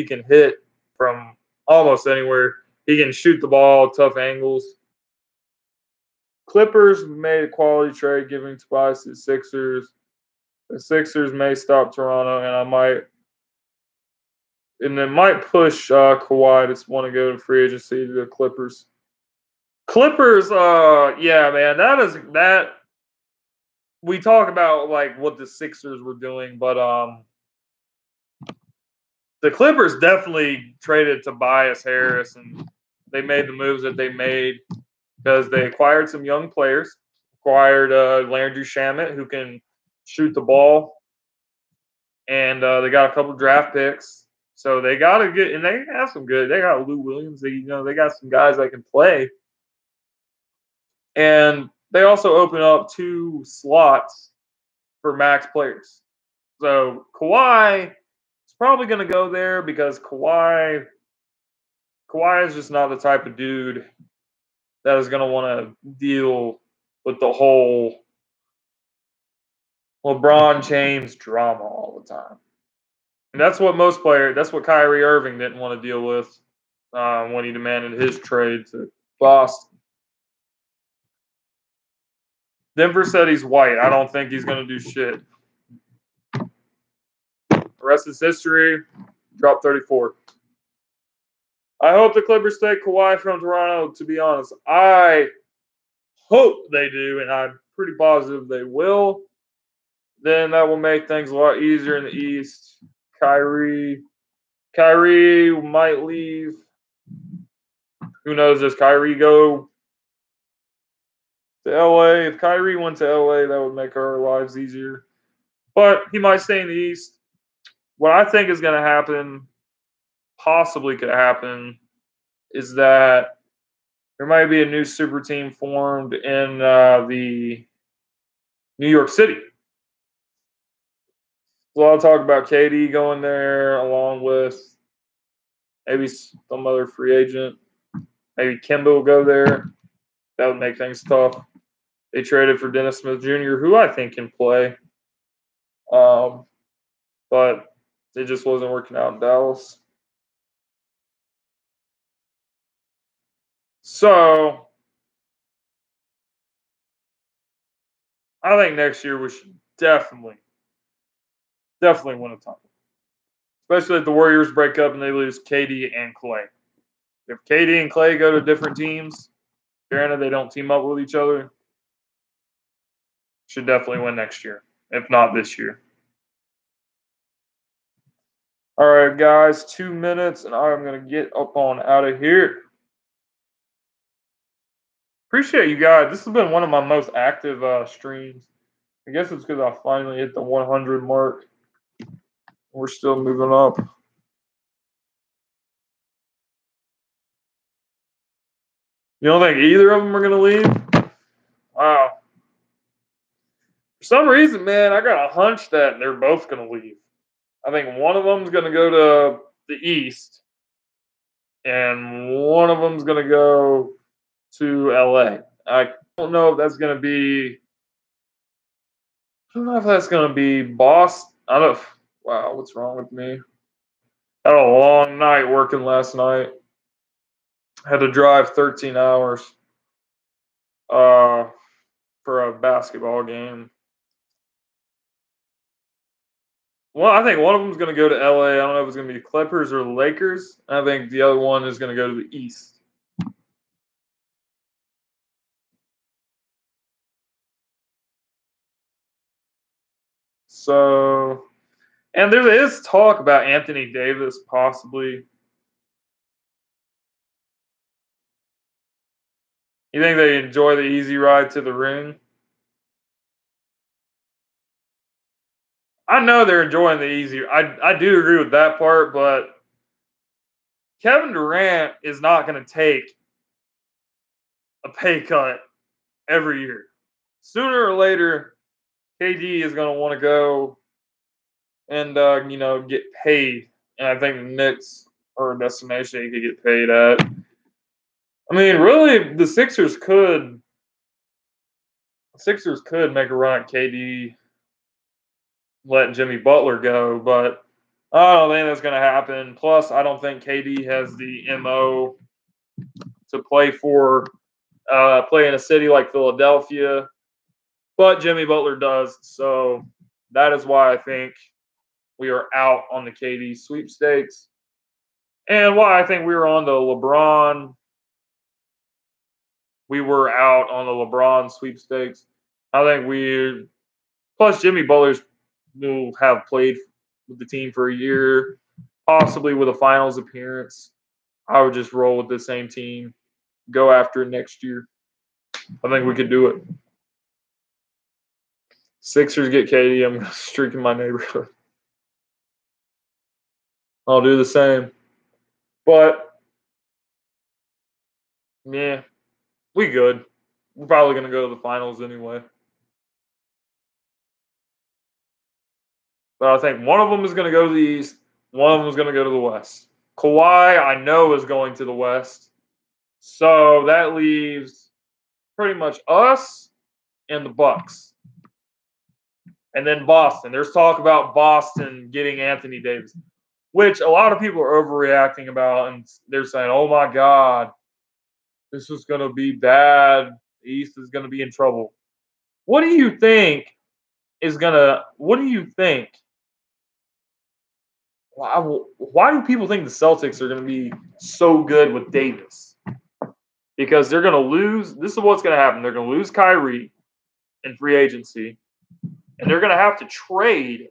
can hit from almost anywhere. He can shoot the ball, tough angles. Clippers made a quality trade giving Tobias to the Sixers. The Sixers may stop Toronto, and it might push Kawhi to want to go to free agency to the Clippers. Clippers, yeah, man, that we talk about like what the Sixers were doing, but the Clippers definitely traded Tobias Harris, and they made the moves that they made because they acquired some young players, acquired Landry Shamet, who can shoot the ball, and they got a couple draft picks. So they got to get, and they have some good. They got Lou Williams. They got some guys that can play, and they also open up 2 slots for max players. So Kawhi is probably going to go there because Kawhi is just not the type of dude that is going to want to deal with the whole LeBron James drama all the time. And that's what Kyrie Irving didn't want to deal with when he demanded his trade to Boston. Denver said he's white. I don't think he's going to do shit. The rest is history. Drop 34. I hope the Clippers take Kawhi from Toronto, to be honest. I hope they do, and I'm pretty positive they will. Then that will make things a lot easier in the East. Kyrie might leave. Who knows? Does Kyrie go to LA? If Kyrie went to LA, that would make our lives easier. But he might stay in the East. What I think is going to happen, possibly could happen, is that there might be a new super team formed in the New York City. A lot of talk about KD going there, along with maybe some other free agent. Maybe Kemba will go there. That would make things tough. They traded for Dennis Smith Jr., who I think can play. But it just wasn't working out in Dallas. So I think next year we should definitely win a title. Especially if the Warriors break up and they lose KD and Clay. If KD and Clay go to different teams, granted they don't team up with each other, should definitely win next year, if not this year. All right, guys, 2 minutes, and I'm going to get up on out of here. Appreciate you guys. This has been one of my most active streams. I guess it's because I finally hit the 100 mark. We're still moving up. You don't think either of them are going to leave? Wow. For some reason, man, I got a hunch that they're both going to leave. I think one of them's going to go to the East, and one of them's going to go to LA. I don't know if that's going to be. I don't know if that's going to be Boston. I don't. Wow, what's wrong with me? Had a long night working last night. Had to drive 13 hours for a basketball game. Well, I think one of them is going to go to LA. I don't know if it's going to be Clippers or Lakers. I think the other one is going to go to the East. So, And there is talk about Anthony Davis possibly. You think they enjoy the easy ride to the ring? I know they're enjoying the easy. I do agree with that part, but Kevin Durant is not going to take a pay cut every year. Sooner or later, KD is going to want to go and get paid, and I think the Knicks are a destination he could get paid at. I mean, really, the Sixers could make a run at KD, let Jimmy Butler go, but I don't think that's going to happen. Plus, I don't think KD has the MO to play in a city like Philadelphia, but Jimmy Butler does. So that is why I think we are out on the KD sweepstakes, and why I think we were on the LeBron. We were out on the LeBron sweepstakes. I think plus Jimmy Butler's will have played with the team for a year, possibly with a finals appearance. I would just roll with the same team, go after it next year. I think we could do it. Sixers get KD. I'm going to streak in my neighborhood. I'll do the same. But, yeah, we good. We're probably going to go to the finals anyway. But I think one of them is going to go to the East. One of them is going to go to the West. Kawhi, I know, is going to the West. So that leaves pretty much us and the Bucks. And then Boston. There's talk about Boston getting Anthony Davis, which a lot of people are overreacting about. And they're saying, oh, my God, this is going to be bad. The East is going to be in trouble. What do you think why do people think the Celtics are going to be so good with Davis? Because they're going to lose. This is what's going to happen. They're going to lose Kyrie in free agency, and they're going to have to trade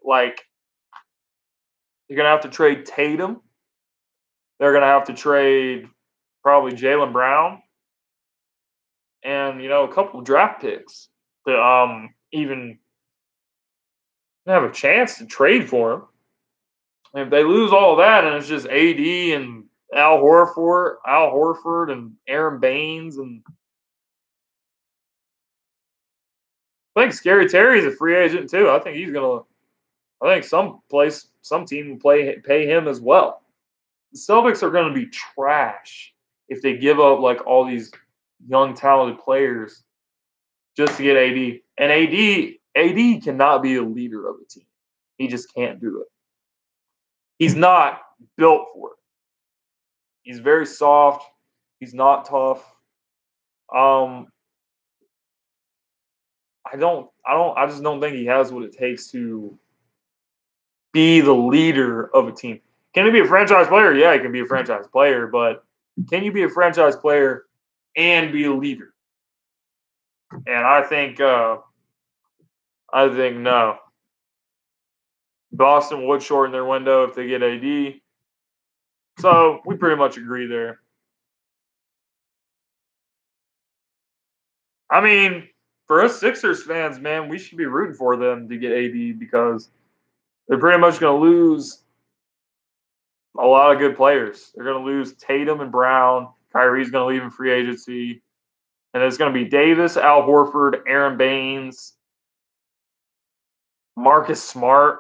Tatum. They're going to have to trade probably Jaylen Brown and a couple of draft picks to even have a chance to trade for him. And if they lose all of that, and it's just AD and Al Horford and Aaron Baines, and I think Scary Terry's a free agent too. I think some team will pay him as well. The Celtics are going to be trash if they give up like all these young talented players just to get AD. And AD cannot be a leader of a team. He just can't do it. He's not built for it. He's very soft. He's not tough. I just don't think he has what it takes to be the leader of a team. Can he be a franchise player? Yeah, he can be a franchise player, but can you be a franchise player and be a leader? And I think no. Boston would shorten their window if they get AD. So we pretty much agree there. I mean, for us Sixers fans, man, we should be rooting for them to get AD because they're pretty much going to lose a lot of good players. They're going to lose Tatum and Brown. Kyrie's going to leave in free agency. And it's going to be Davis, Al Horford, Aaron Baines, Marcus Smart.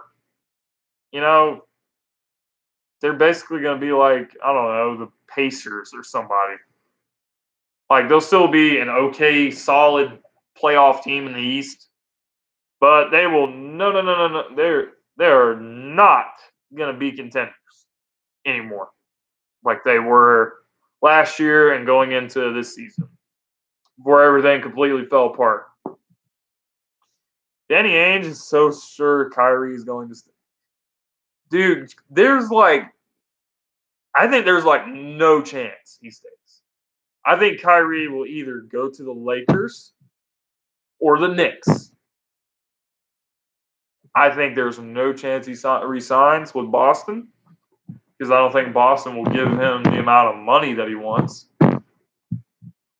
They're basically going to be like, I don't know, the Pacers or somebody. Like, they'll still be an okay, solid playoff team in the East. But they will, no. They're not going to be contenders anymore like they were last year and going into this season before everything completely fell apart. Danny Ainge is so sure Kyrie is going to stay. Dude, I think there's no chance he stays. I think Kyrie will either go to the Lakers or the Knicks. I think there's no chance he resigns with Boston because I don't think Boston will give him the amount of money that he wants. I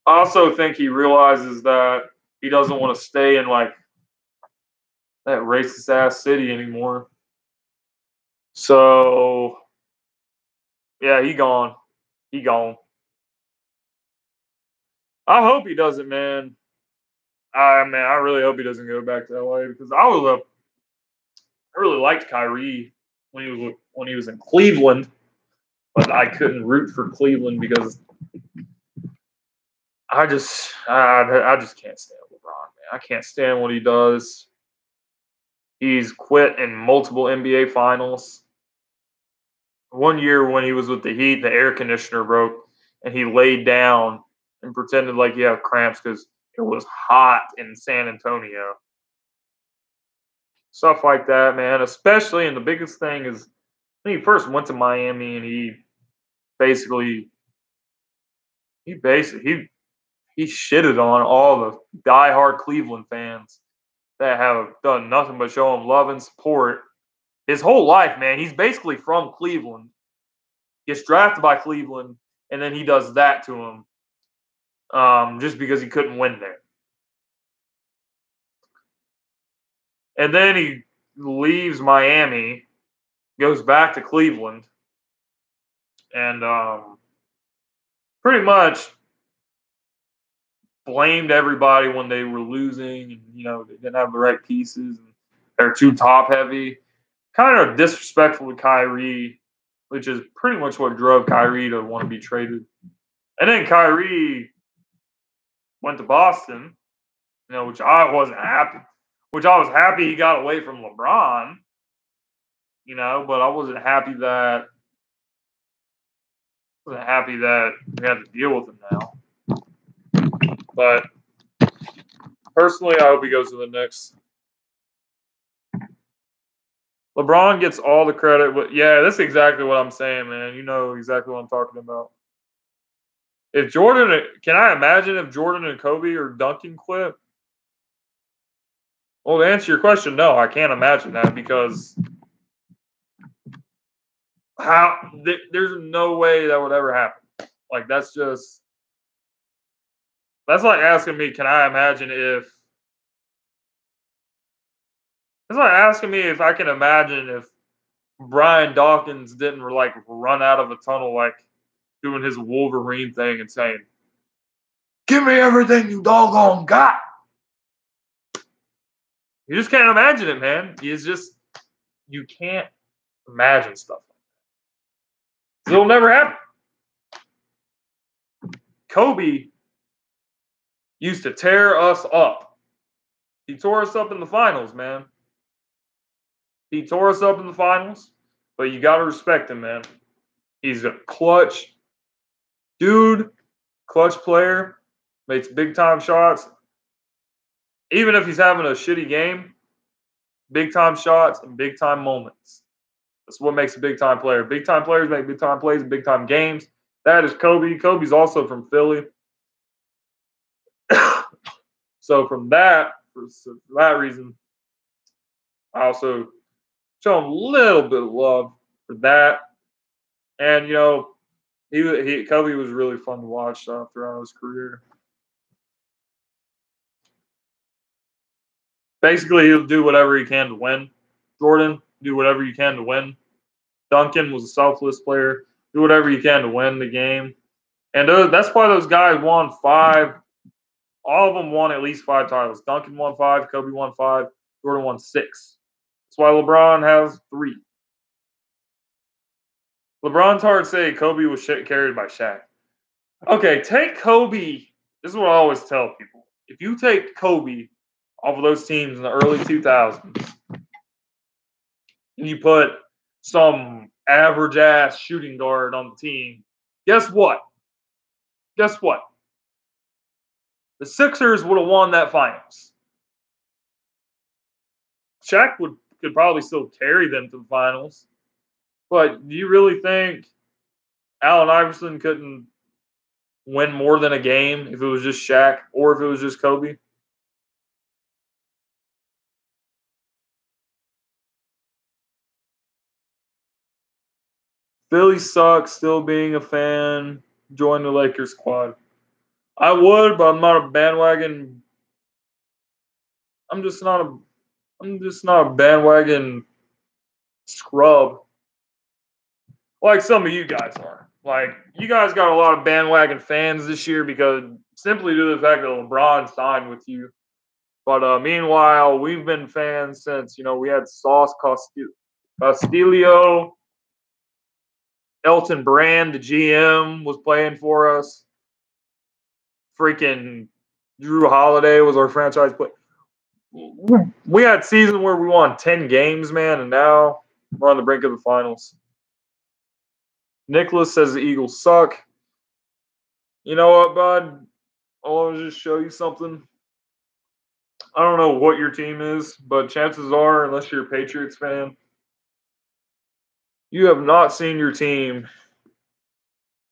also think he realizes that he doesn't want to stay in like that racist ass city anymore. So yeah, he gone. He gone. I hope he doesn't, man. I really hope he doesn't go back to LA because I really liked Kyrie when he was in Cleveland, but I couldn't root for Cleveland because I just can't stand LeBron, man. I can't stand what he does. He's quit in multiple NBA finals. One year when he was with the Heat, the air conditioner broke, and he laid down and pretended like he had cramps because it was hot in San Antonio. Stuff like that, man. Especially, and the biggest thing is when he first went to Miami, and basically he he shitted on all the diehard Cleveland fans that have done nothing but show him love and support his whole life, man. He's basically from Cleveland, gets drafted by Cleveland, and then he does that to him just because he couldn't win there. And then he leaves Miami, goes back to Cleveland, and pretty much blamed everybody when they were losing, and they didn't have the right pieces, and they're too top heavy. Kind of disrespectful to Kyrie, which is pretty much what drove Kyrie to want to be traded. And then Kyrie went to Boston, which I wasn't happy. Which I was happy he got away from LeBron, but I wasn't happy that we had to deal with him now. But personally, I hope he goes to the Knicks. LeBron gets all the credit, but yeah, that's exactly what I'm saying, man. You know exactly what I'm talking about. Can I imagine if Jordan and Kobe are dunking quit? Well, to answer your question, no, I can't imagine that because there's no way that would ever happen. Like that's like asking me, can I imagine if it's like asking me if I can imagine if Brian Dawkins didn't like run out of a tunnel like doing his Wolverine thing and saying, "Give me everything you doggone got." You just can't imagine it, man. You can't imagine stuff like that. It'll never happen. Kobe used to tear us up. He tore us up in the finals, man. He tore us up in the finals, but you got to respect him, man. He's a clutch dude, clutch player, makes big time shots. Even if he's having a shitty game, big time shots and big time moments. That's what makes a big time player. Big time players make big time plays in big time games. That is Kobe. Kobe's also from Philly. So for that reason, I also show him a little bit of love for that. And Kobe was really fun to watch throughout his career. Basically, he'll do whatever he can to win. Jordan, do whatever you can to win. Duncan was a selfless player. Do whatever you can to win the game. And that's why those guys won 5. All of them won at least 5 titles. Duncan won 5. Kobe won 5. Jordan won 6. That's why LeBron has 3. LeBron's hard to say Kobe was carried by Shaq. Okay, take Kobe. This is what I always tell people. If you take Kobe off of those teams in the early 2000s, and you put some average ass shooting guard on the team, guess what? Guess what? The Sixers would have won that finals. Shaq could probably still carry them to the finals. But do you really think Allen Iverson couldn't win more than a game if it was just Shaq or if it was just Kobe? Philly sucks. Still being a fan. Join the Lakers squad. I would, but I'm not a bandwagon. I'm just not a. I'm just not a bandwagon scrub like some of you guys are. Like you guys got a lot of bandwagon fans this year because simply due to the fact that LeBron signed with you. But meanwhile, we've been fans since we had Sauce Castillo, Elton Brand, the GM, was playing for us. Freaking Drew Holiday was our franchise player. We had seasons where we won 10 games, man, and now we're on the brink of the finals. Nicholas says the Eagles suck. You know what, bud? I want to just show you something. I don't know what your team is, but chances are, unless you're a Patriots fan, you have not seen your team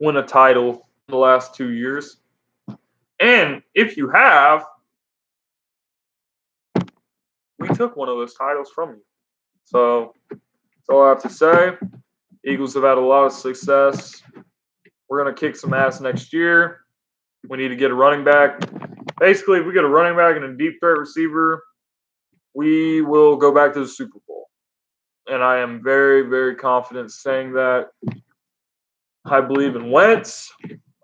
win a title in the last 2 years. And if you have, we took one of those titles from you. So that's all I have to say. Eagles have had a lot of success. We're going to kick some ass next year. We need to get a running back. Basically, if we get a running back and a deep threat receiver, we will go back to the Super Bowl. And I am very, very confident saying that. I believe in Wentz.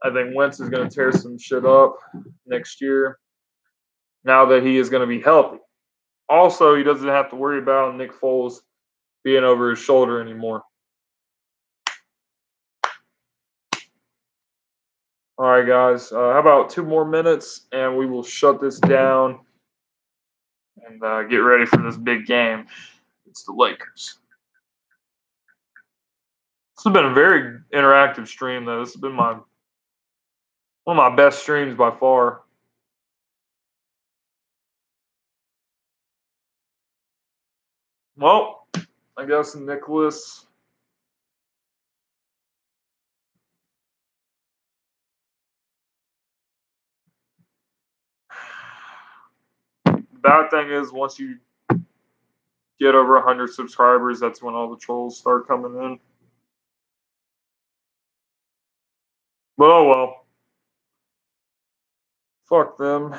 I think Wentz is going to tear some shit up next year now that he is going to be healthy. Also, he doesn't have to worry about Nick Foles being over his shoulder anymore. All right, guys. How about 2 more minutes and we will shut this down and get ready for this big game. It's the Lakers. This has been a very interactive stream, though. This has been one of my best streams by far. Well, I guess Nicholas. The bad thing is once you get over 100 subscribers, that's when all the trolls start coming in. But oh well. Fuck them.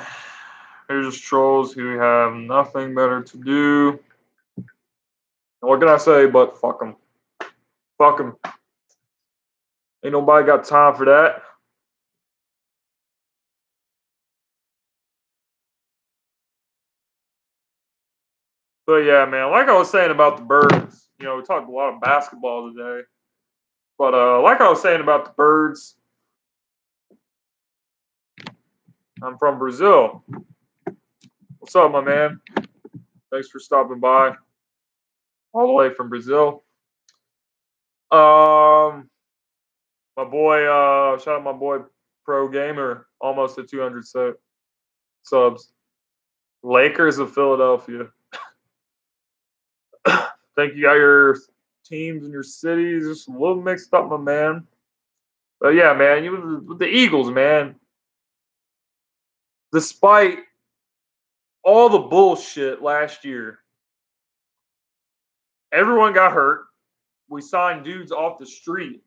They're just trolls who have nothing better to do. And what can I say but fuck them? Fuck them. Ain't nobody got time for that. But yeah, man, like I was saying about the birds, we talked a lot of basketball today. But like I was saying about the birds, I'm from Brazil. What's up, my man? Thanks for stopping by. All the way from Brazil. My boy, shout out my boy Pro Gamer, almost at 200 subs. Lakers of Philadelphia. Think you got your teams and your cities just a little mixed up, my man. But yeah, man, you with the Eagles, man. Despite all the bullshit last year, everyone got hurt. We signed dudes off the street.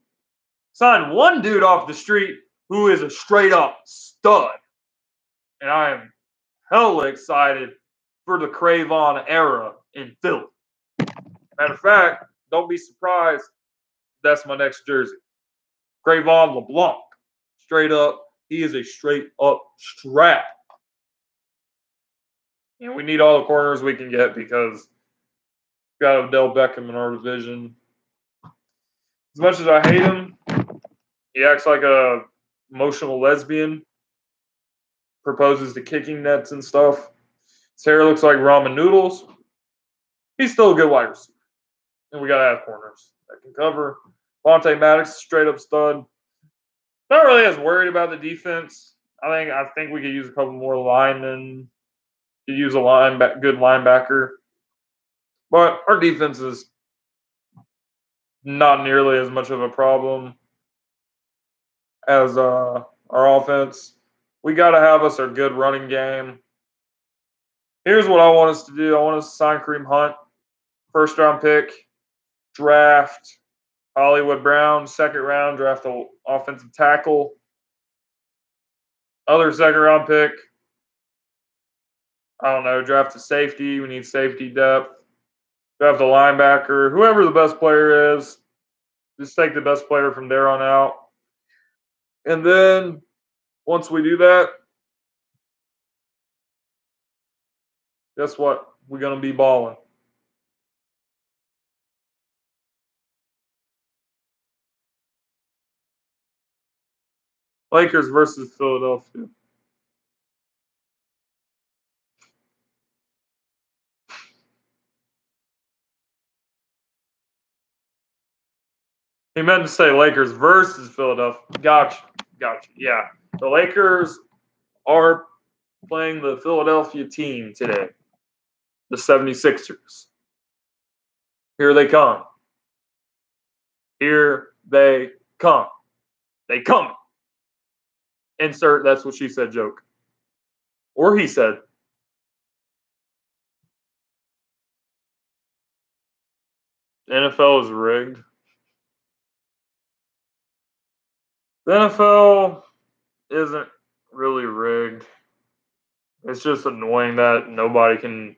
Signed one dude off the street who is a straight up stud. And I am hella excited for the Cravon era in Philly. Matter of fact, don't be surprised. That's my next jersey. Cravon LeBlanc. Straight up. He is a straight up strap. And we need all the corners we can get because we got Odell Beckham in our division. As much as I hate him, he acts like a emotional lesbian. Proposes to kicking nets and stuff. His hair looks like ramen noodles. He's still a good wide receiver. And we got to have corners that can cover. Vontae Maddox, straight up stud. Not really as worried about the defense. I think we could use a couple more linemen. Could use a good linebacker. But our defense is not nearly as much of a problem as our offense. We got to have us a good running game. Here's what I want us to do. I want us to sign Kareem Hunt, first-round pick, draft Hollywood Brown, second round, draft an offensive tackle. Other second round pick. I don't know, draft a safety. We need safety depth. Draft a linebacker. Whoever the best player is, just take the best player from there on out. And then once we do that, guess what? We're going to be balling. Lakers versus Philadelphia. He meant to say Lakers versus Philadelphia. Gotcha. Yeah. The Lakers are playing the Philadelphia team today. The 76ers. Here they come. Here they come. They come. Insert that's what she said joke. Or he said. The NFL is rigged. The NFL isn't really rigged. It's just annoying that nobody can.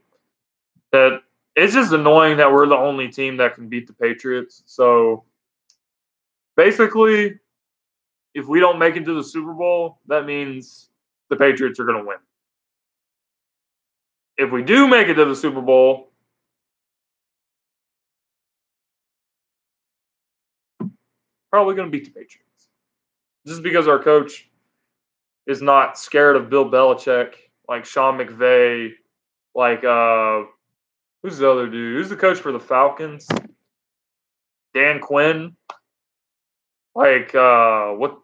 It's just annoying that we're the only team that can beat the Patriots. So basically, if we don't make it to the Super Bowl, that means the Patriots are going to win. If we do make it to the Super Bowl, probably going to beat the Patriots. Just because our coach is not scared of Bill Belichick, like Sean McVay, like who's the other dude? Who's the coach for the Falcons? Dan Quinn. Like what?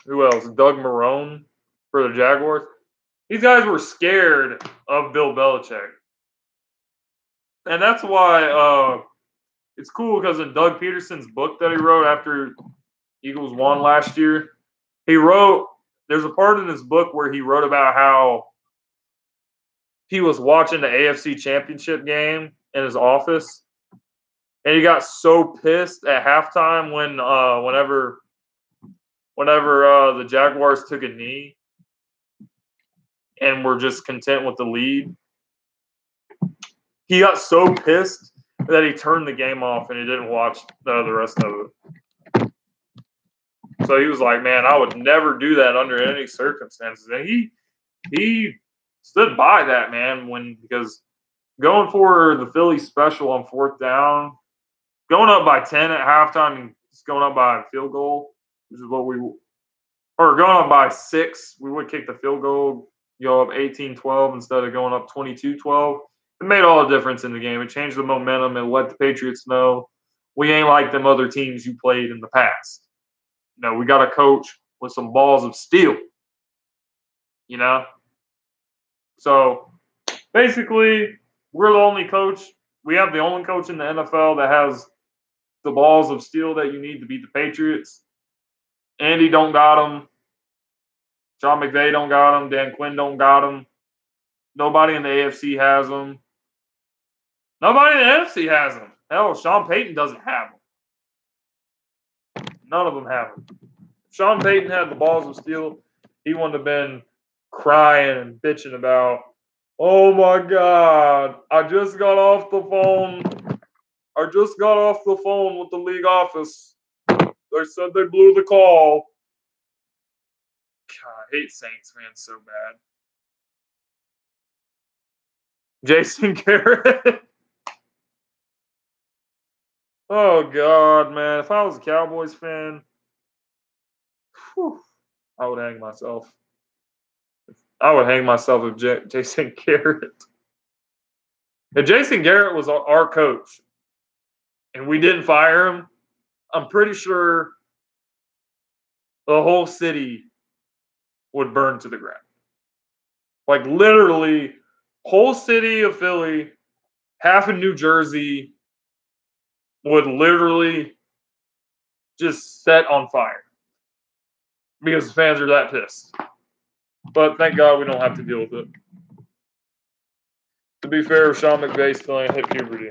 Who else? Doug Marrone for the Jaguars. These guys were scared of Bill Belichick, and that's why it's cool because in Doug Peterson's book that he wrote after Eagles won last year, there's a part in his book where he wrote about how he was watching the AFC Championship game in his office, and he got so pissed at halftime whenever the Jaguars took a knee and were just content with the lead. He got so pissed that he turned the game off and he didn't watch the rest of it. So he was like, man, I would never do that under any circumstances. And he stood by that, man, because going for the Philly special on fourth down, going up by 10 at halftime and just going up by a field goal, which is or going up by 6, we would kick the field goal, go up 18-12 instead of going up 22-12. It made all the difference in the game. It changed the momentum and let the Patriots know we ain't like them other teams you played in the past. We got a coach with some balls of steel. So basically, we're the only coach. We have the only coach in the NFL that has the balls of steel that you need to beat the Patriots. Andy don't got them. Sean McVay don't got them. Dan Quinn don't got them. Nobody in the AFC has them. Nobody in the NFC has them. Hell, Sean Payton doesn't have them. None of them have them. If Sean Payton had the balls of steel, he wouldn't have been crying and bitching about, oh my God, I just got off the phone with the league office. They said they blew the call. God, I hate Saints fans so bad. Jason Garrett. Oh, God, man. If I was a Cowboys fan, I would hang myself. I would hang myself if Jason Garrett. If Jason Garrett was our coach and we didn't fire him, I'm pretty sure the whole city would burn to the ground. Like literally, whole city of Philly, half of New Jersey would literally just set on fire because the fans are that pissed. But thank God we don't have to deal with it. To be fair, Sean McVay still ain't hit puberty.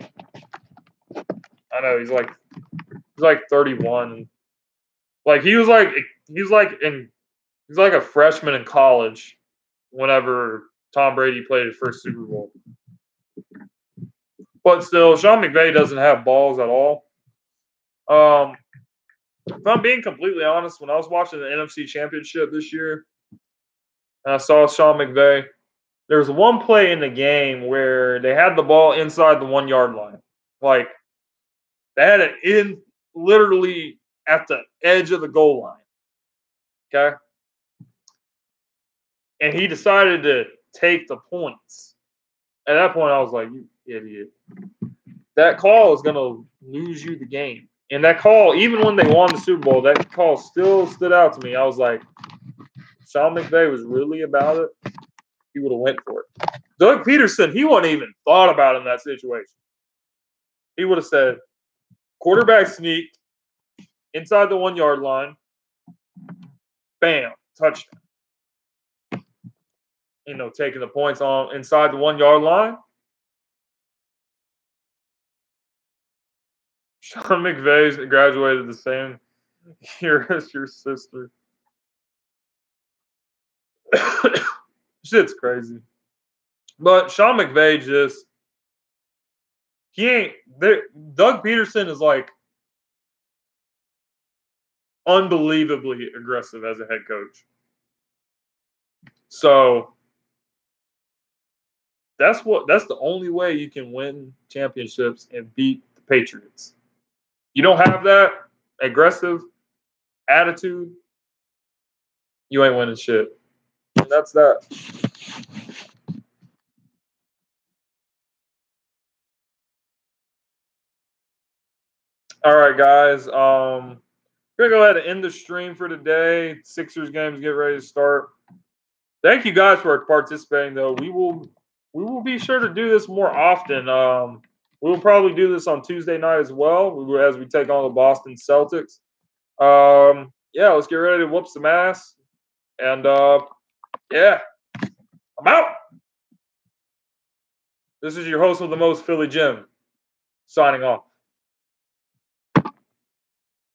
I know he's like He's like 31. Like he's like a freshman in college whenever Tom Brady played his first Super Bowl. But still, Sean McVay doesn't have balls at all. If I'm being completely honest, when I was watching the NFC Championship this year, and I saw Sean McVay, there was one play in the game where they had the ball inside the 1 yard line. Like, they had it in literally at the edge of the goal line. Okay? And he decided to take the points. At that point, I was like, you idiot. That call is going to lose you the game. And that call, even when they won the Super Bowl, that call still stood out to me. I was like, Sean McVay was really about it. He would have went for it. Doug Peterson, he wouldn't even thought about it in that situation. He would have said, quarterback sneak, inside the 1 yard line, bam, touchdown. Taking the points on inside the 1 yard line. Sean McVay's graduated the same year as your sister. Shit's crazy. But Sean McVay Doug Peterson is like unbelievably aggressive as a head coach. So that's the only way you can win championships and beat the Patriots. You don't have that aggressive attitude, you ain't winning shit. And that's that. All right, guys. We're gonna go ahead and end the stream for today. Sixers games get ready to start. Thank you guys for participating, though. We will be sure to do this more often. We will probably do this on Tuesday night as well, as we take on the Boston Celtics. Yeah, let's get ready to whoop some ass. And yeah, I'm out. This is your host with the most, Philly Jim, signing off.